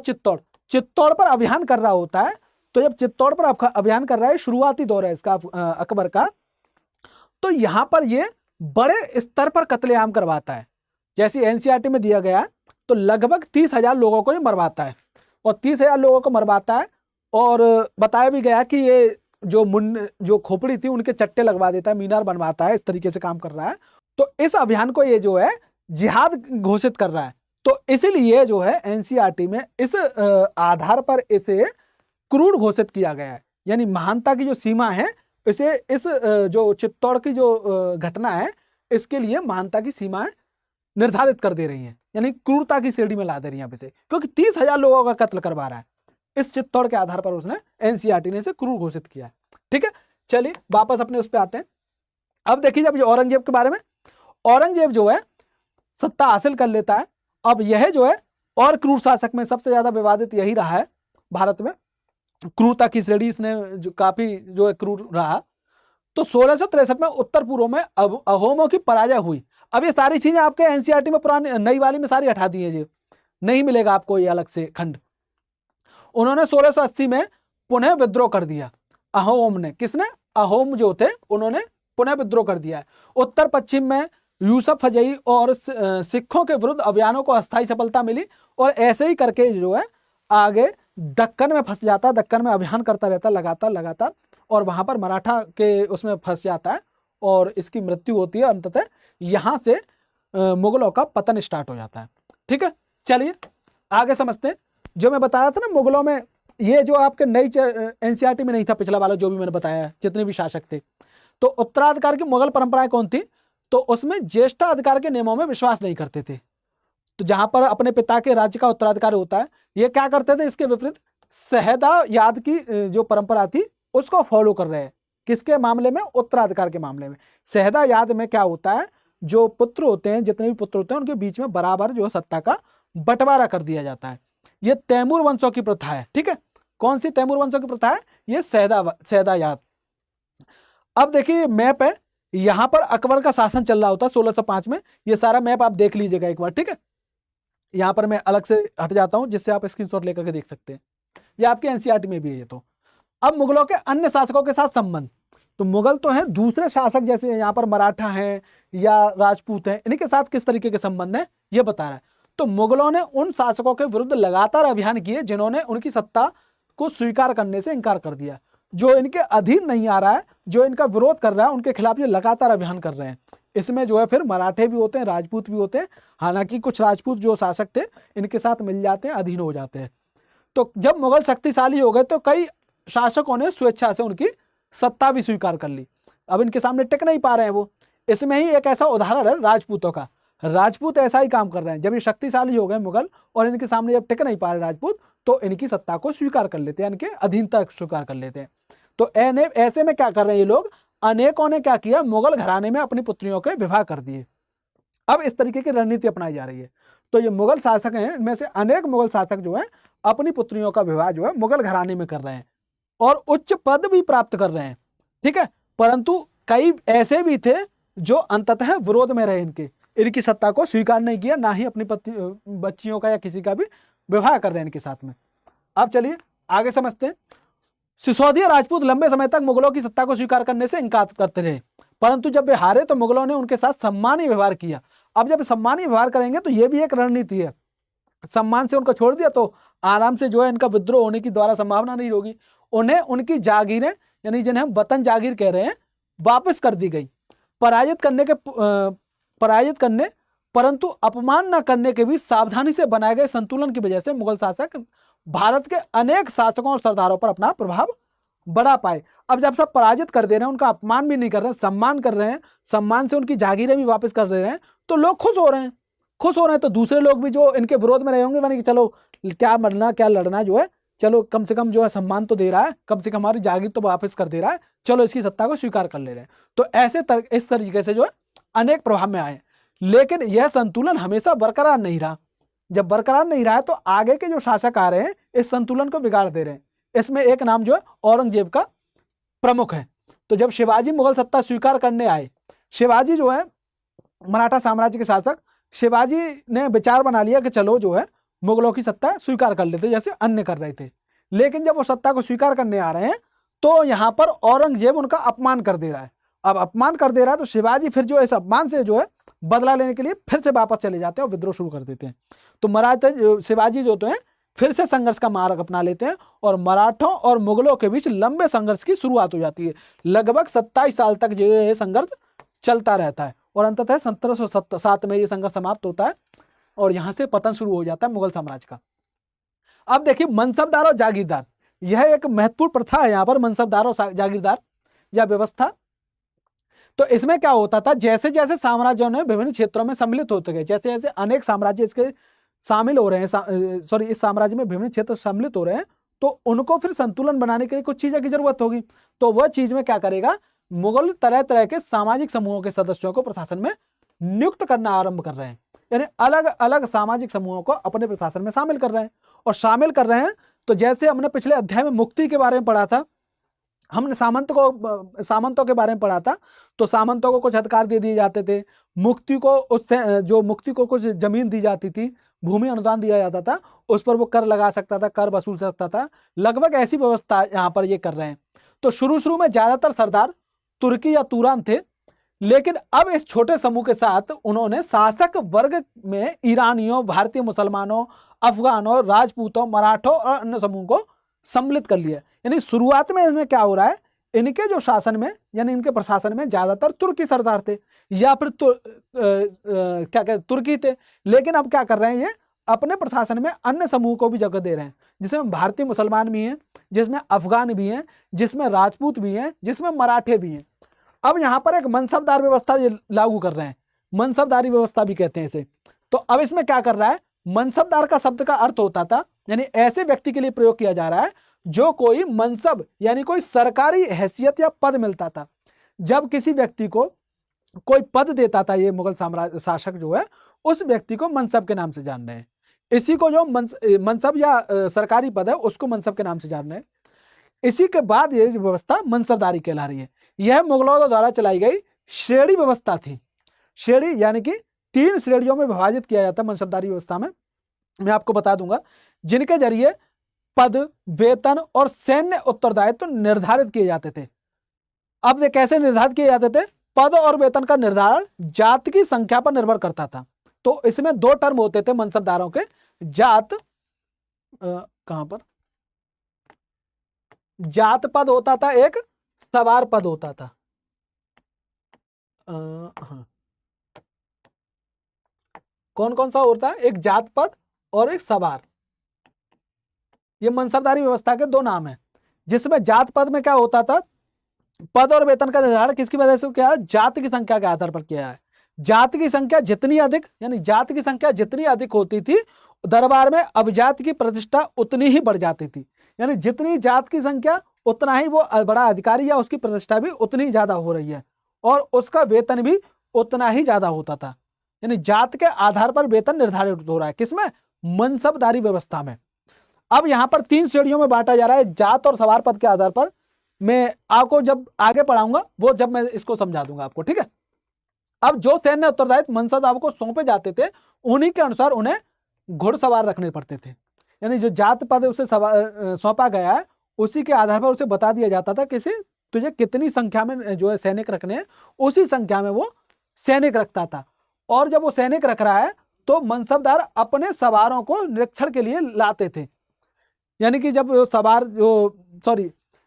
चित्तौड़ पर अभियान कर रहा होता है, तो जब चित्तौड़ पर अभियान कर रहा है, शुरुआती दौर है इसका अकबर का, तो यहाँ पर ये बड़े स्तर पर कत्लेआम करवाता है। जैसे एनसीईआरटी में दिया गया तो लगभग 30,000 लोगों को ये मरवाता है, और 30,000 लोगों को मरवाता है। और बताया भी गया कि ये जो खोपड़ी थी उनके चट्टे लगवा देता है, मीनार बनवाता है, इस तरीके से काम कर रहा है। तो इस अभियान को ये जो है जिहाद घोषित कर रहा है। तो इसीलिए जो है एनसीईआरटी में इस आधार पर इसे क्रूर घोषित किया गया है। यानी महानता की जो सीमा है, इसे इस जो चित्तौड़ की जो घटना है, इसके लिए महानता की सीमाएं निर्धारित कर दे रही हैं, यानी क्रूरता की श्रेणी में ला दे रही हैं इसे, क्योंकि 30,000 लोगों का कत्ल करवा रहा है। इस चित्तौड़ के आधार पर उसने एनसीईआरटी ने इसे क्रूर घोषित किया है। ठीक है, चलिए वापस अपने उस पर आते हैं। अब देखिए, जब औरंगजेब के बारे में, औरंगजेब जो है सत्ता हासिल कर लेता है। अब यह जो है और क्रूर शासक में सबसे ज्यादा विवादित यही रहा है भारत में, क्रूरता की श्रेणी इसने जो काफी जो है क्रूर रहा। तो 1663 में उत्तर पूर्व में अहोमों की पराजय हुई। अब ये सारी चीजें आपके एनसीईआरटी में पुरानी नई वाली में सारी हटा दी है, जी नहीं मिलेगा आपको ये अलग से खंड। उन्होंने 1680 में पुनः विद्रोह कर दिया। अहोम ने, किसने, अहोम जो थे उन्होंने पुनः विद्रोह कर दिया है। उत्तर पश्चिम में यूसुफ फजई और सिखों के विरुद्ध अभियानों को अस्थायी सफलता मिली, और ऐसे ही करके जो है आगे दक्कन में फंस जाता है, दक्कन में अभियान करता रहता है लगातार, और वहां पर मराठा के उसमें फंस जाता है और इसकी मृत्यु होती है। अंततः यहाँ से मुगलों का पतन स्टार्ट हो जाता है। ठीक है, चलिए आगे समझते हैं। जो मैं बता रहा था ना मुगलों में, ये जो आपके नई एनसीईआरटी में नहीं था पिछला वाला जो भी मैंने बताया, जितने भी शासक थे, तो उत्तराधिकार की मुगल परंपराएं कौन थी, तो उसमें ज्येष्ठाधिकार के नियमों में विश्वास नहीं करते थे। तो जहां पर अपने पिता के राज्य का उत्तराधिकार होता है, ये क्या करते थे, इसके विपरीत सहदायाद की जो परंपरा थी उसको फॉलो कर रहे हैं। किसके मामले में, उत्तराधिकार के मामले में। सहदायाद में क्या होता है, जो पुत्र होते हैं, जितने भी पुत्र होते हैं, उनके बीच में बराबर जो सत्ता का बंटवारा कर दिया जाता है। ये तैमूर वंशों की प्रथा है। ठीक है, कौन सी तैमूर वंशों की प्रथा है, ये सहदायाद। अब देखिए मैप है, यहां पर अकबर का शासन चल रहा होता है 1605 में। ये सारा मैप आप देख लीजिएगा एक बार। ठीक है, यहां पर मैं अलग से हट जाता हूं जिससे आप स्क्रीनशॉट लेकर के देख सकते हैं। ये आपके एनसीईआरटी में भी है ये। तो अब मुगलों के अन्य शासकों के साथ संबंध, तो मुगल तो हैं, दूसरे शासक जैसे यहाँ पर मराठा हैं या राजपूत हैं, इनके साथ किस तरीके के संबंध है ये बता रहा है। तो मुगलों ने उन शासकों के विरुद्ध लगातार अभियान किए जिन्होंने उनकी सत्ता को स्वीकार करने से इनकार कर दिया। जो इनके अधीन नहीं आ रहा है, जो इनका विरोध कर रहा है, उनके खिलाफ ये लगातार अभियान कर रहे हैं। इसमें जो है फिर मराठे भी होते हैं, राजपूत भी होते हैं। हालांकि कुछ राजपूत जो शासक थे इनके साथ मिल जाते हैं, अधीन हो जाते हैं। तो जब मुगल शक्तिशाली हो गए तो कई शासकों ने स्वेच्छा से उनकी सत्ता भी स्वीकार कर ली। अब इनके सामने टिक नहीं पा रहे हैं वो। इसमें ही एक ऐसा उदाहरण है राजपूतों का। राजपूत ऐसा ही काम कर रहे हैं, जब ये शक्तिशाली हो गए मुगल और इनके सामने जब टिक नहीं पा रहे राजपूत, तो इनकी सत्ता को स्वीकार कर लेते हैं, इनके अधीनता स्वीकार कर लेते हैं। तो ऐसे में क्या कर रहे हैं ये लोग, अनेकों ने क्या किया, मुगल घराने में अपनी पुत्रियों के विवाह कर दिए। अब इस तरीके की रणनीति अपनाई जा रही है। तो ये मुगल शासक हैं, इनमें से अनेक मुगल शासक जो है अपनी पुत्रियों का विवाह जो है मुगल घराने में कर रहे हैं और उच्च पद भी प्राप्त कर रहे हैं। ठीक है, परंतु कई ऐसे भी थे जो अंततः विरोध में रहे, इनकी सत्ता को स्वीकार नहीं किया, ना ही अपनी बच्चियों का या किसी का भी विवाह कर रहे हैं इनके साथ में। अब चलिए आगे समझते हैं। सिसोदिया राजपूत लंबे समय तक मुगलों की सत्ता को स्वीकार करने से इनकार करते रहे, परंतु जब वे हारे तो मुगलों ने उनके साथ सम्मानी व्यवहार किया। अब जब सम्मानी व्यवहार करेंगे तो ये भी एक रणनीति है। सम्मान से उनको छोड़ दिया तो आराम से जो है इनका विद्रोह होने की द्वारा संभावना नहीं होगी। उन्हें उनकी जागीरें, यानी जिन्हें हम वतन जागीर कह रहे हैं, वापस कर दी गई। पराजित करने परंतु अपमान न करने के भी सावधानी से बनाए गए संतुलन की वजह से मुगल शासक भारत के अनेक शासकों और सरदारों पर अपना प्रभाव बढ़ा पाए। अब जब सब पराजित कर दे रहे हैं, उनका अपमान भी नहीं कर रहे हैं, सम्मान कर रहे हैं, सम्मान से उनकी जागीरें भी वापस कर दे रहे हैं, तो लोग खुश हो रहे हैं। तो दूसरे लोग भी जो इनके विरोध में रहे होंगे, माने कि चलो क्या मरना क्या लड़ना, जो है चलो कम से कम जो है सम्मान तो दे रहा है, कम से कम हमारी जागीर तो वापस कर दे रहा है, चलो इसकी सत्ता को स्वीकार कर ले रहे हैं। तो इस तरीके से जो है अनेक प्रभाव में आए। लेकिन यह संतुलन हमेशा बरकरार नहीं रहा। जब बरकरार नहीं रहा है तो आगे के जो शासक आ रहे हैं इस संतुलन को बिगाड़ दे रहे हैं। इसमें एक नाम जो है औरंगजेब का प्रमुख है। तो जब शिवाजी मुगल सत्ता स्वीकार करने आए, शिवाजी जो है मराठा साम्राज्य के शासक, शिवाजी ने विचार बना लिया कि चलो जो है मुगलों की सत्ता स्वीकार कर लेते जैसे अन्य कर रहे थे। लेकिन जब वो सत्ता को स्वीकार करने आ रहे हैं तो यहाँ पर औरंगजेब उनका अपमान कर दे रहा है। अब अपमान कर दे रहा है तो शिवाजी फिर जो इस अपमान से जो है बदला लेने के लिए फिर से वापस चले जाते हैं और विद्रोह शुरू कर देते हैं। तो मराठा शिवाजी जो तो है फिर से संघर्ष का मार्ग अपना लेते हैं और मराठों और मुगलों के बीच लंबे संघर्ष की शुरुआत हो जाती है। लगभग 27 साल तक जो है संघर्ष चलता रहता है और अंततः 1707 में ये संघर्ष समाप्त होता है और यहाँ से पतन शुरू हो जाता है मुगल साम्राज्य का। अब देखिए मनसबदार और जागीरदार, यह एक महत्वपूर्ण प्रथा है यहाँ पर, मनसबदार और जागीरदार या व्यवस्था। तो इसमें क्या होता था, जैसे जैसे साम्राज्यों ने विभिन्न क्षेत्रों में सम्मिलित होते गए, जैसे जैसे अनेक साम्राज्य इसके शामिल हो रहे हैं, इस साम्राज्य में विभिन्न क्षेत्र सम्मिलित हो रहे हैं, तो उनको फिर संतुलन बनाने के लिए कुछ चीजों की जरूरत होगी। तो वह चीज में क्या करेगा, मुगल तरह तरह के सामाजिक समूहों के सदस्यों को प्रशासन में नियुक्त करना आरंभ कर रहे हैं। यानी अलग अलग सामाजिक समूहों को अपने प्रशासन में शामिल कर रहे हैं और शामिल कर रहे हैं। तो जैसे हमने पिछले अध्याय में मुक्ति के बारे में पढ़ा था, हमने सामंतों के बारे में पढ़ा था, तो सामंतों को कुछ अधिकार दे दिए जाते थे, मुक्ति को कुछ जमीन दी जाती थी, भूमि अनुदान दिया जाता था, उस पर वो कर लगा सकता था, कर वसूल सकता था। लगभग ऐसी व्यवस्था यहाँ पर ये कर रहे हैं। तो शुरू में ज्यादातर सरदार तुर्की या तुरान थे, लेकिन अब इस छोटे समूह के साथ उन्होंने शासक वर्ग में ईरानियों, भारतीय मुसलमानों, अफगानों, राजपूतों, मराठों और अन्य समूह को सम्मिलित कर लिया। यानी शुरुआत में इसमें क्या हो रहा है, इनके जो शासन में यानी इनके प्रशासन में ज्यादातर तुर्की सरदार थे या फिर क्या कहते तुर्की थे, लेकिन अब क्या कर रहे हैं, ये अपने प्रशासन में अन्य समूह को भी जगह दे रहे हैं, जिसमें भारतीय मुसलमान भी हैं, जिसमें अफगान भी हैं, जिसमें राजपूत भी हैं, जिसमें मराठे भी हैं। अब यहाँ पर एक मनसबदार व्यवस्था ये लागू कर रहे हैं, मनसबदारी व्यवस्था भी कहते हैं इसे। तो अब इसमें क्या कर रहा है, मनसबदार का शब्द का अर्थ होता था यानी ऐसे व्यक्ति के लिए प्रयोग किया जा रहा है जो कोई मनसब यानी कोई सरकारी हैसियत या पद मिलता था। जब किसी व्यक्ति को कोई पद देता था ये मुगल साम्राज्य शासक जो है, उस व्यक्ति को मनसब के नाम से जान रहे हैं। इसी को जो मनसब या सरकारी पद है उसको मनसब के नाम से जान रहे हैं। इसी के बाद ये व्यवस्था मनसबदारी कहला रही है। यह मुगलों द्वारा चलाई गई श्रेणी व्यवस्था थी। श्रेणी यानी कि 3 श्रेणियों में विभाजित किया जाता है मनसबदारी व्यवस्था में। मैं आपको बता दूंगा, जिनके जरिए पद, वेतन और सैन्य उत्तरदायित्व निर्धारित किए जाते थे। अब ये कैसे निर्धारित किए जाते थे, पद और वेतन का निर्धारण जात की संख्या पर निर्भर करता था। तो इसमें 2 टर्म होते थे मनसबदारों के, जात कहां पर, जात पद होता था, एक सवार पद होता था। कौन कौन सा होता है, एक जात पद और एक सवार। ये मनसबदारी व्यवस्था के 2 नाम हैं, जिसमें जात पद में क्या होता था, पद और वेतन का निर्धारण किसकी वजह से किया है, जात की संख्या के आधार पर किया है। जात की संख्या जितनी अधिक यानी जात की संख्या जितनी अधिक होती थी, दरबार में अभिजात की प्रतिष्ठा उतनी ही बढ़ जाती थी। यानी जितनी जात की संख्या उतना ही वो बड़ा अधिकारी या उसकी प्रतिष्ठा भी उतनी ज्यादा हो रही है और उसका वेतन भी उतना ही ज्यादा होता था। यानी जात के आधार पर वेतन निर्धारित हो रहा है, किसमें, मनसबदारी व्यवस्था में। अब यहां पर 3 श्रेणियों में बांटा जा रहा है, जात और सवार पद के आधार पर। मैं आपको जब आगे पढ़ाऊंगा वो जब मैं इसको समझा दूंगा आपको, ठीक है। अब जो सैन्य उत्तरदायित्व मनसबदार को सौंपे जाते थे, उन्हीं के अनुसार उन्हें घुड़सवार रखने पड़ते थे। यानी जो जात पद उसे सौंपा गया है, उसी के आधार पर उसे बता दिया जाता था कि तुझे कितनी संख्या में जो है सैनिक रखने हैं, उसी संख्या में वो सैनिक रखता था। और जब वो सैनिक रख रहा है तो मनसबदार अपने सवारों को निरीक्षण के लिए लाते थे। यानी कि जब सवार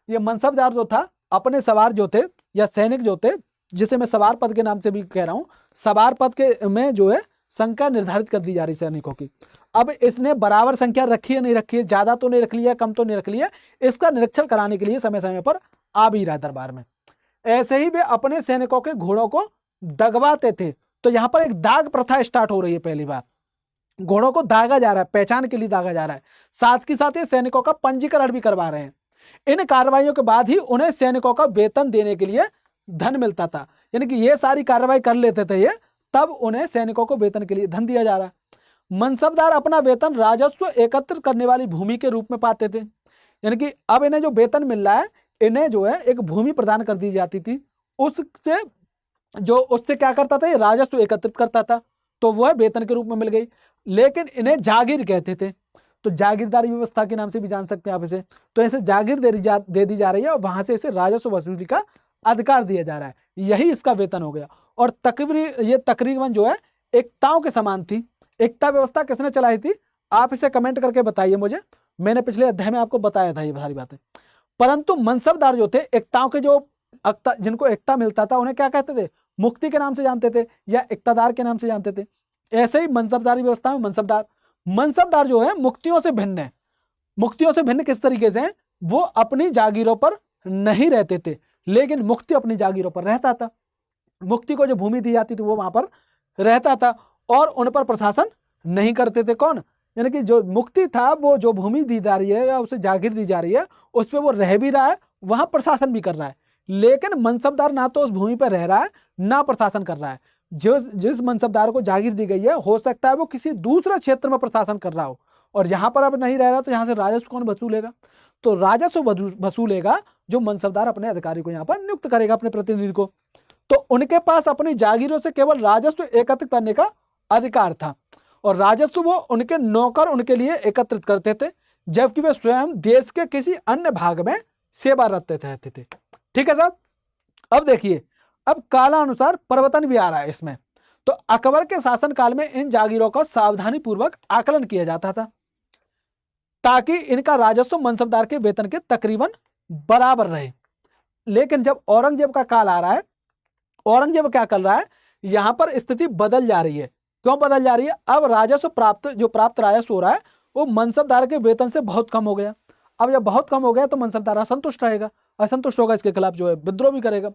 ये मनसबदार जो था, अपने सवार जो थे या सैनिक जो थे, जिसे मैं सवार पद के नाम से भी कह रहा हूं, सवार पद के में जो है संख्या निर्धारित कर दी जा रही सैनिकों की। अब इसने बराबर संख्या रखी है नहीं रखी है, ज्यादा तो नहीं रख लिया, कम तो नहीं रख लिया, इसका निरीक्षण कराने के लिए समय समय पर आ भी रहा है दरबार में। ऐसे ही वे अपने सैनिकों के घोड़ों को दगवाते थे। तो यहां पर एक दाग प्रथा स्टार्ट हो रही है, पहली बार घोड़ों को दागा जा रहा है, पहचान के लिए दागा जा रहा है। साथ ही साथ ये सैनिकों का पंजीकरण भी करवा रहे हैं। इन कार्रवाइयों के बाद ही उन्हें सैनिकों का वेतन देने के लिए धन मिलता था। यानी कि ये सारी कार्रवाई कर लेते थे ये, तब उन्हें सैनिकों को वेतन के लिए धन दिया जा रहा है। मनसबदार अपना वेतन राजस्व एकत्र करने वाली भूमि के रूप में पाते थे। यानी कि अब इन्हें जो वेतन मिल रहा है, इन्हें जो है एक भूमि प्रदान कर दी जाती थी, उससे क्या करता था, ये राजस्व एकत्रित करता था, तो वह वेतन के रूप में मिल गई। लेकिन इन्हें जागीर कहते थे, तो जागीरदारी व्यवस्था के नाम से भी जान सकते हैं आप इसे। तो ऐसे जागीर दे दी जा रही है और वहां से इसे राजस्व वसूली का अधिकार दिया जा रहा है, यही इसका वेतन हो गया। और ये तकरीबन जो है एकताओं के समान थी। एकता व्यवस्था किसने चलाई थी, आप इसे कमेंट करके बताइए मुझे। मैंने पिछले अध्याय में आपको बताया था ये सारी बातें। परंतु मनसबदार जो थे, एकताओं के जो जिनको एकता मिलता था, उन्हें क्या कहते थे, मुक्ति के नाम से जानते थे या एकतादार के नाम से जानते थे। ऐसे ही मनसबदारी व्यवस्था में मनसबदार जो है मुक्तियों से भिन्न है। मुक्तियों से भिन्न किस तरीके से है, वो अपनी जागीरों पर नहीं रहते थे, लेकिन मुक्ति अपनी जागीरों पर रहता था। मुक्ति को जो भूमि दी जाती थी वो वहां पर रहता था और उन पर प्रशासन नहीं करते थे। कौन, यानी कि जो मुक्ति था, वो जो भूमि दी जा रही है या उसे जागीर दी जा रही है, उस पर वो रह भी रहा है, वहां प्रशासन भी कर रहा है। लेकिन मनसबदार ना तो उस भूमि पर रह रहा है ना प्रशासन कर रहा है। जिस मनसबदार को जागीर दी गई है, हो सकता है वो किसी दूसरे क्षेत्र में प्रशासन कर रहा हो और यहाँ पर अब नहीं रह रहा, तो यहाँ से राजस्व कौन वसूलेगा, तो राजस्व वसूलेगा जो मनसबदार अपने अधिकारी को यहाँ पर नियुक्त करेगा, अपने प्रतिनिधि को। तो उनके पास अपनी जागीरों से केवल राजस्व एकत्रित करने का अधिकार था और राजस्व वो उनके नौकर उनके लिए एकत्रित करते थे, जबकि वे स्वयं देश के किसी अन्य भाग में सेवारत रहते थे। ठीक है साहब। अब देखिए, अब कालानुसार परिवर्तन भी आ रहा है इसमें। तो अकबर के शासनकाल में इन जागीरों का सावधानी पूर्वक आकलन किया जाता था ताकि इनका राजस्व मनसबदार के वेतन के तकरीबन बराबर रहे। लेकिन जब औरंगजेब का काल आ रहा है, औरंगजेब क्या कर रहा है, यहां पर स्थिति बदल जा रही है। क्यों बदल जा रही है? अब राजस्व प्राप्त राजस्व हो रहा है वो मनसबदार के वेतन से बहुत कम हो गया। अब जब बहुत कम हो गया तो मनसबदार असंतुष्ट रहेगा, असंतुष्ट होगा, इसके खिलाफ जो है विद्रोह भी करेगा।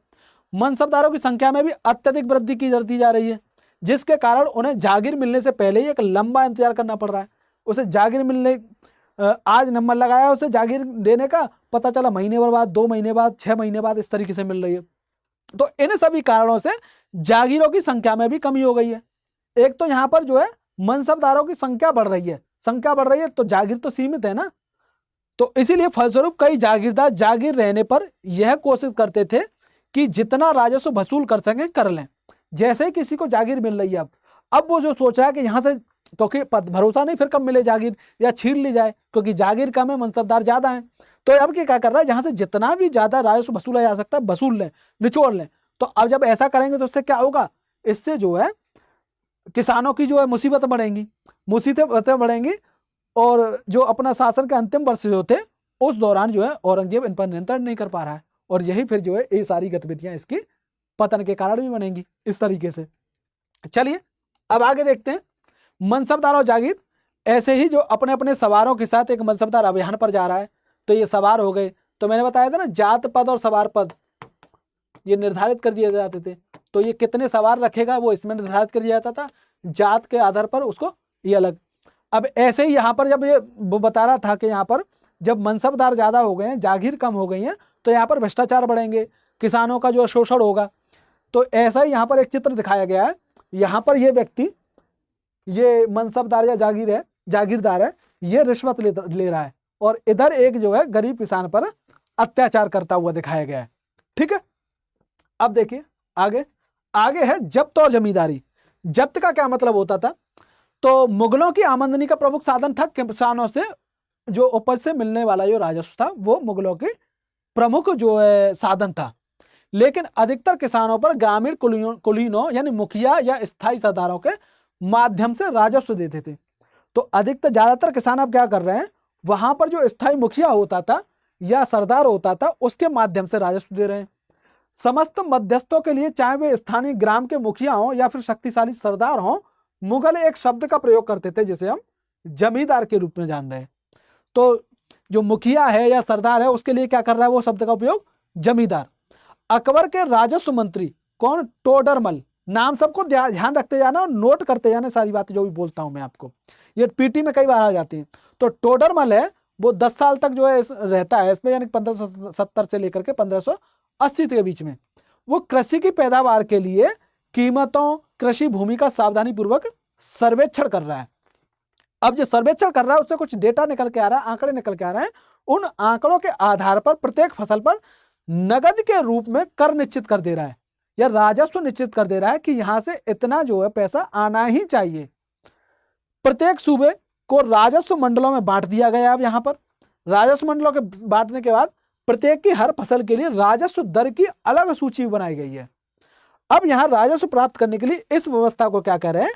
मनसबदारों की संख्या में भी अत्यधिक वृद्धि की दी जा रही है, जिसके कारण उन्हें जागीर मिलने से पहले ही एक लंबा इंतजार करना पड़ रहा है। उसे जागीर मिलने आज नंबर लगाया, उसे जागीर देने का पता चला महीने भर बाद, 2 महीने बाद, 6 महीने बाद इस तरीके से मिल रही है। तो इन सभी कारणों से जागीरों की संख्या में भी कमी हो गई है। एक तो यहाँ पर जो है मनसबदारों की संख्या बढ़ रही है, तो जागीर तो सीमित है ना। तो इसीलिए फलस्वरूप कई जागीरदार जागीर रहने पर यह कोशिश करते थे कि जितना राजस्व वसूल कर सकें कर लें। जैसे ही किसी को जागीर मिल रही है, अब वो जो सोच रहा है कि यहाँ से, क्योंकि भरोसा नहीं फिर कब मिले जागीर, या छीन ली जाए, क्योंकि जागीर कम है, मनसबदार ज्यादा है। तो अब क्या कर रहा है, जहां से जितना भी ज्यादा राजस्व वसूला जा सकता है वसूल लें, निचोड़ लें। तो अब जब ऐसा करेंगे तो उससे क्या होगा, इससे जो है किसानों की जो है मुसीबतें बढ़ेंगी और जो अपना शासन के अंतिम वर्ष जो थे उस दौरान जो है औरंगजेब इन पर नियंत्रण नहीं कर पा रहा है, और यही फिर जो है ये सारी गतिविधियां इसकी पतन के कारण भी बनेंगी इस तरीके से। चलिए अब आगे देखते हैं। मनसबदार और जागीर ऐसे ही जो अपने अपने सवारों के साथ एक मनसबदार अभियान पर जा रहा है। तो ये सवार हो गए, तो मैंने बताया था ना जात पद और सवार पद ये निर्धारित कर दिए जाते थे। तो ये कितने सवार रखेगा वो इसमें निर्धारित कर दिया जाता था, जात के आधार पर उसको ये अलग। अब ऐसे ही यहाँ पर जब ये वो बता रहा था कि यहाँ पर जब मनसबदार ज्यादा हो गए हैं, जागीर कम हो गई हैं, तो यहाँ पर भ्रष्टाचार बढ़ेंगे, किसानों का जो शोषण होगा। तो ऐसा ही यहाँ पर एक चित्र दिखाया गया है। यहाँ पर ये व्यक्ति, ये मनसबदार या जागीरदार है, ये रिश्वत ले रहा है, और इधर एक जो है गरीब किसान पर अत्याचार करता हुआ दिखाया गया है। ठीक है, अब देखिए आगे है जब्त और जमींदारी। जब्त का क्या मतलब होता था, तो मुगलों की आमदनी का प्रमुख साधन था किसानों से जो उपज से मिलने वाला जो राजस्व था वो मुगलों के प्रमुख जो है साधन था। लेकिन अधिकतर किसानों पर ग्रामीण कुलीनों यानी मुखिया या स्थायी सरदारों के माध्यम से राजस्व देते थे। तो ज्यादातर किसान अब क्या कर रहे हैं, वहां पर जो स्थायी मुखिया होता था या सरदार होता था उसके माध्यम से राजस्व दे रहे हैं। समस्त मध्यस्थों के लिए, चाहे वे स्थानीय ग्राम के मुखिया हों या फिर शक्तिशाली सरदार हों, मुगल एक शब्द का प्रयोग करते थे जिसे हम जमींदार के रूप में जान रहे हैं। तो जो मुखिया है या सरदार है उसके लिए क्या कर रहा है वो शब्द का उपयोग जमींदार। अकबर के राजस्व मंत्री कौन, टोडरमल। नाम सबको ध्यान रखते जाना और नोट करते जाना सारी बातें जो भी बोलता हूं मैं आपको, ये पीटी में कई बार आ जाती हैं। तो टोडरमल है वो 10 साल तक जो है रहता है इसमें, यानी 1570 से लेकर के 1580 के बीच में। वो कृषि की पैदावार के लिए कीमतों, कृषि भूमि का सावधानी पूर्वक सर्वेक्षण कर रहा है। अब जो सर्वेक्षण कर रहा है उससे कुछ डेटा निकल के आ रहा है, आंकड़े निकल के आ रहे हैं। उन आंकड़ों के आधार पर प्रत्येक फसल पर नगद के रूप में कर निश्चित कर दे रहा है या राजस्व निश्चित कर दे रहा है कि यहां से इतना जो है पैसा आना ही चाहिए। प्रत्येक सूबे को राजस्व मंडलों में बांट दिया गया। अब यहां पर राजस्व मंडलों के बांटने के बाद प्रत्येक की हर फसल के लिए राजस्व दर की अलग सूची बनाई गई है। अब यहां राजस्व प्राप्त करने के लिए इस व्यवस्था को क्या कर रहे हैं,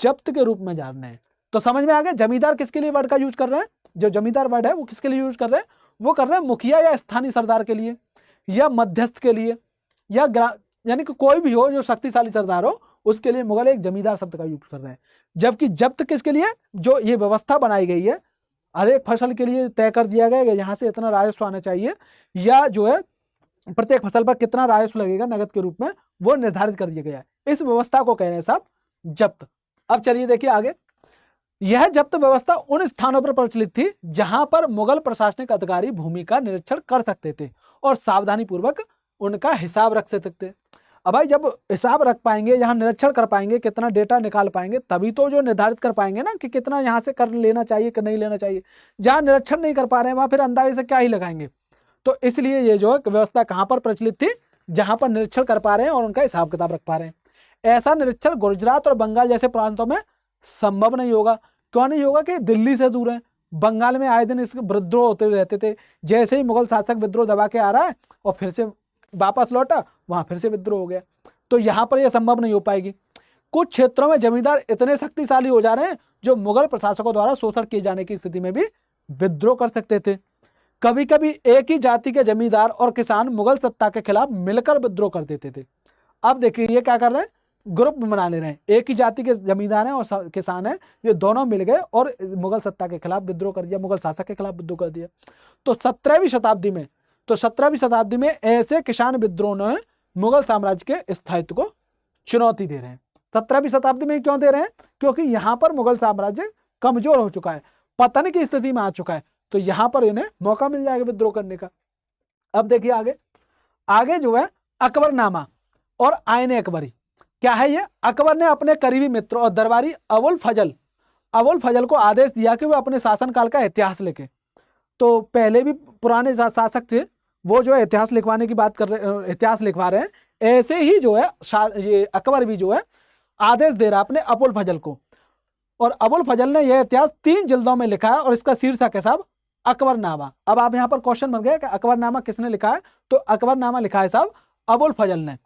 जब्त के रूप में जान रहे हैं। तो समझ में आ गया जमींदार किसके लिए वर्ड का यूज कर रहे हैं, जो जमींदार वर्ड है वो किसके लिए यूज कर रहे हैं, वो कर रहे हैं मुखिया या स्थानीय सरदार के लिए या मध्यस्थ के लिए या यानी कि कोई भी हो जो शक्तिशाली सरदार हो उसके लिए मुगल एक जमींदार शब्द का यूज कर रहे हैं। जबकि जब्त किसके लिए, जो ये व्यवस्था बनाई गई है हर एक फसल के लिए तय कर दिया गया है यहां से इतना राजस्व आना चाहिए, या जो है प्रत्येक फसल पर कितना राजस्व लगेगा नगद के रूप में वो निर्धारित कर दिया गया है। इस व्यवस्था को कह रहे हैं साहब जब्त। अब चलिए देखिए आगे। यह जब्त व्यवस्था उन स्थानों पर प्रचलित थी जहां पर मुगल प्रशासनिक अधिकारी भूमि का निरीक्षण कर सकते थे और सावधानी पूर्वक उनका हिसाब रख सकते थे। अब भाई जब हिसाब रख पाएंगे, यहाँ निरीक्षण कर पाएंगे, कितना डेटा निकाल पाएंगे, तभी तो जो निर्धारित कर पाएंगे ना कि कितना यहाँ से कर लेना चाहिए कि नहीं लेना चाहिए। जहाँ निरीक्षण नहीं कर पा रहे हैं वहां फिर अंदाजे से क्या ही लगाएंगे। तो इसलिए ये जो व्यवस्था कहाँ पर प्रचलित थी, जहां पर निरीक्षण कर पा रहे हैं और उनका हिसाब किताब रख पा रहे हैं। ऐसा निरीक्षण गुजरात और बंगाल जैसे प्रांतों में संभव नहीं होगा। क्यों नहीं होगा कि दिल्ली से दूर है, बंगाल में आए दिन इसके विद्रोह होते रहते थे। जैसे ही मुगल शासक विद्रोह दबा के आ रहा है और फिर से वापस लौटा वहां फिर से विद्रोह हो गया। तो यहाँ पर यह संभव नहीं हो पाएगी। कुछ क्षेत्रों में जमींदार इतने शक्तिशाली हो जा रहे हैं जो मुगल प्रशासकों द्वारा शोषण किए जाने की स्थिति में भी विद्रोह कर सकते थे। कभी कभी एक ही जाति के जमींदार और किसान मुगल सत्ता के खिलाफ मिलकर विद्रोह कर देते थे। अब देखिए ये क्या कर रहे हैं, ग्रुप बना ले रहे हैं, एक ही जाति के जमींदार हैं और किसान हैं, ये दोनों मिल गए और मुगल सत्ता के खिलाफ विद्रोह कर दिया, मुगल शासक के खिलाफ विद्रोह कर दिया। तो 17वीं शताब्दी में ऐसे किसान विद्रोह ने मुगल साम्राज्य के स्थायित्व को चुनौती दे रहे हैं। 17वीं शताब्दी में क्यों दे रहे हैं? क्योंकि यहां पर मुगल साम्राज्य कमजोर हो चुका है, पतन की स्थिति में आ चुका है, तो यहां पर इन्हें मौका मिल जाएगा विद्रोह करने का। अब देखिए आगे जो है अकबरनामा और आईने अकबरी। क्या है ये? अकबर ने अपने करीबी मित्र और दरबारी अबुल फजल को आदेश दिया कि वे अपने शासनकाल का इतिहास लिखें। तो पहले भी पुराने शासक थे, वो जो है इतिहास लिखवाने की बात कर रहे, इतिहास लिखवा रहे हैं। ऐसे ही जो है ये अकबर भी जो है आदेश दे रहा अपने अबुल फजल को, और अबुल फजल ने यह इतिहास 3 जिल्दों में लिखा है और इसका शीर्षक है साहब अकबरनामा। अब आप यहाँ पर क्वेश्चन बन गया कि अकबरनामा किसने लिखा है? तो अकबरनामा लिखा है साहब अबुल फजल ने,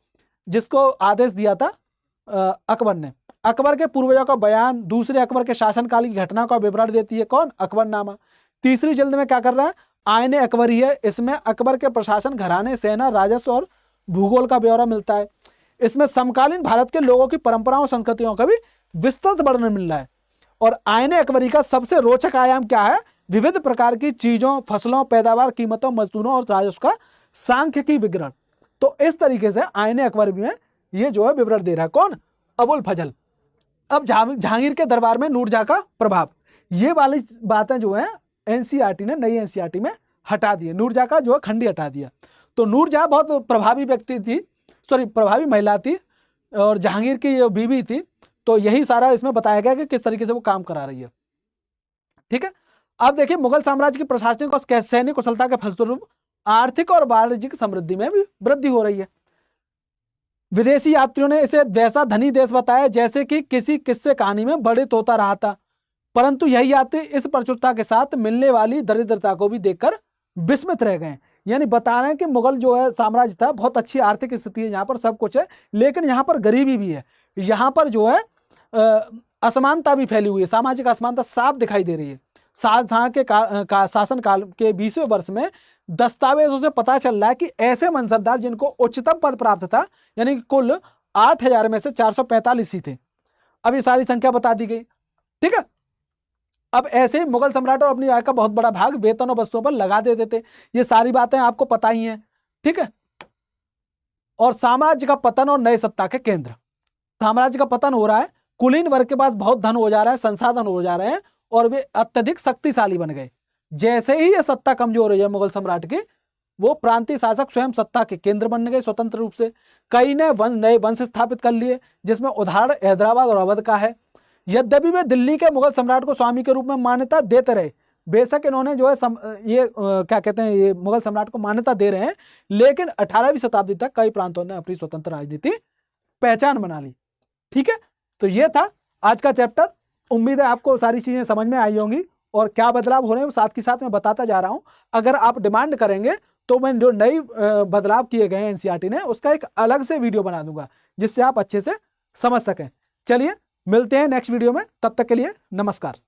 जिसको आदेश दिया था अकबर ने। अकबर के पूर्वजों का बयान, दूसरे अकबर के शासनकाल की घटना का विवरण देती है कौन? अकबरनामा। तीसरी जिल्द में क्या कर रहा है? आईने अकबरी है। इसमें अकबर के प्रशासन, घराने, सेना, राजस्व और भूगोल का ब्यौरा मिलता है। इसमें समकालीन भारत के लोगों की परंपराओं, संस्कृतियों का भी विस्तृत वर्णन मिल रहा है। और आईने अकबरी का सबसे रोचक आयाम क्या है? विविध प्रकार की चीजों, फसलों, पैदावार, कीमतों, मजदूरों और राजस्व का सांख्यिकी विवरण। तो इस तरीके से आईने अकबरी में ये जो है विवरण दे रहा है कौन? अबुल फजल। अब जहांगीर के दरबार में नूरजहां का प्रभाव, ये वाली बातें जो है एनसीईआरटी ने, नई एनसीईआरटी में हटा दिए। नूरजहां का जो है खंडी हटा दिया। तो नूरजहां बहुत प्रभावी महिला थी और जहांगीर की बीवी थी। तो यही सारा इसमें बताया गया कि किस तरीके से वो काम करा रही है। ठीक है। अब देखिए मुगल साम्राज्य की प्रशासनिक और सैन्य कुशलता के फलस्वरूप आर्थिक और वाणिज्यिक समृद्धि में भी वृद्धि हो रही है। विदेशी यात्रियों ने इसे वैसा धनी देश बताया जैसे कि किसी किस्से कहानी में वर्णित होता रहा था, परंतु यही यात्री इस प्रचुरता के साथ मिलने वाली दरिद्रता को भी देखकर विस्मित रह गए। यानी बता रहे हैं कि मुगल जो है साम्राज्य था, बहुत अच्छी आर्थिक स्थिति है, यहाँ पर सब कुछ है, लेकिन यहाँ पर गरीबी भी है, यहाँ पर जो है असमानता भी फैली हुई है, सामाजिक असमानता साफ दिखाई दे रही है। शाहजहां के शासन काल के 20वें वर्ष में दस्तावेजों से पता चल रहा है कि ऐसे मनसबदार जिनको उच्चतम पद प्राप्त था, यानी कि कुल 8000 में से 445 ही थे। अब ये सारी संख्या बता दी गई। ठीक है। अब ऐसे ही मुगल सम्राट और अपनी आय का बहुत बड़ा भाग वेतन और वस्तुओं पर लगा देते थे। ये सारी बातें आपको पता ही हैं। ठीक है। और साम्राज्य का पतन और नए सत्ता के केंद्र, साम्राज्य का पतन हो रहा है, कुलीन वर्ग के पास बहुत धन हो जा रहा है, संसाधन हो जा रहे हैं और वे अत्यधिक शक्तिशाली बन गए। जैसे ही ये सत्ता कमजोर हो रही है मुगल सम्राट की, वो प्रांतीय शासक स्वयं सत्ता के केंद्र बन गए स्वतंत्र रूप से। कई ने नए वंश स्थापित कर लिए, जिसमें उदाहरण हैदराबाद और अवध का है। यद्यपि वे दिल्ली के मुगल सम्राट को स्वामी के रूप में मान्यता देते रहे, बेशक इन्होंने जो है क्या कहते हैं, ये मुगल सम्राट को मान्यता दे रहे हैं, लेकिन 18वीं शताब्दी तक कई प्रांतों ने अपनी स्वतंत्र राजनीति पहचान बना ली। ठीक है। तो ये था आज का चैप्टर। उम्मीद है आपको सारी चीजें समझ में आई होंगी और क्या बदलाव हो रहे हैं साथ के साथ मैं बताता जा रहा हूं। अगर आप डिमांड करेंगे तो मैं जो नई बदलाव किए गए हैं एनसीईआरटी ने, उसका एक अलग से वीडियो बना दूंगा जिससे आप अच्छे से समझ सकें। चलिए मिलते हैं नेक्स्ट वीडियो में, तब तक के लिए नमस्कार।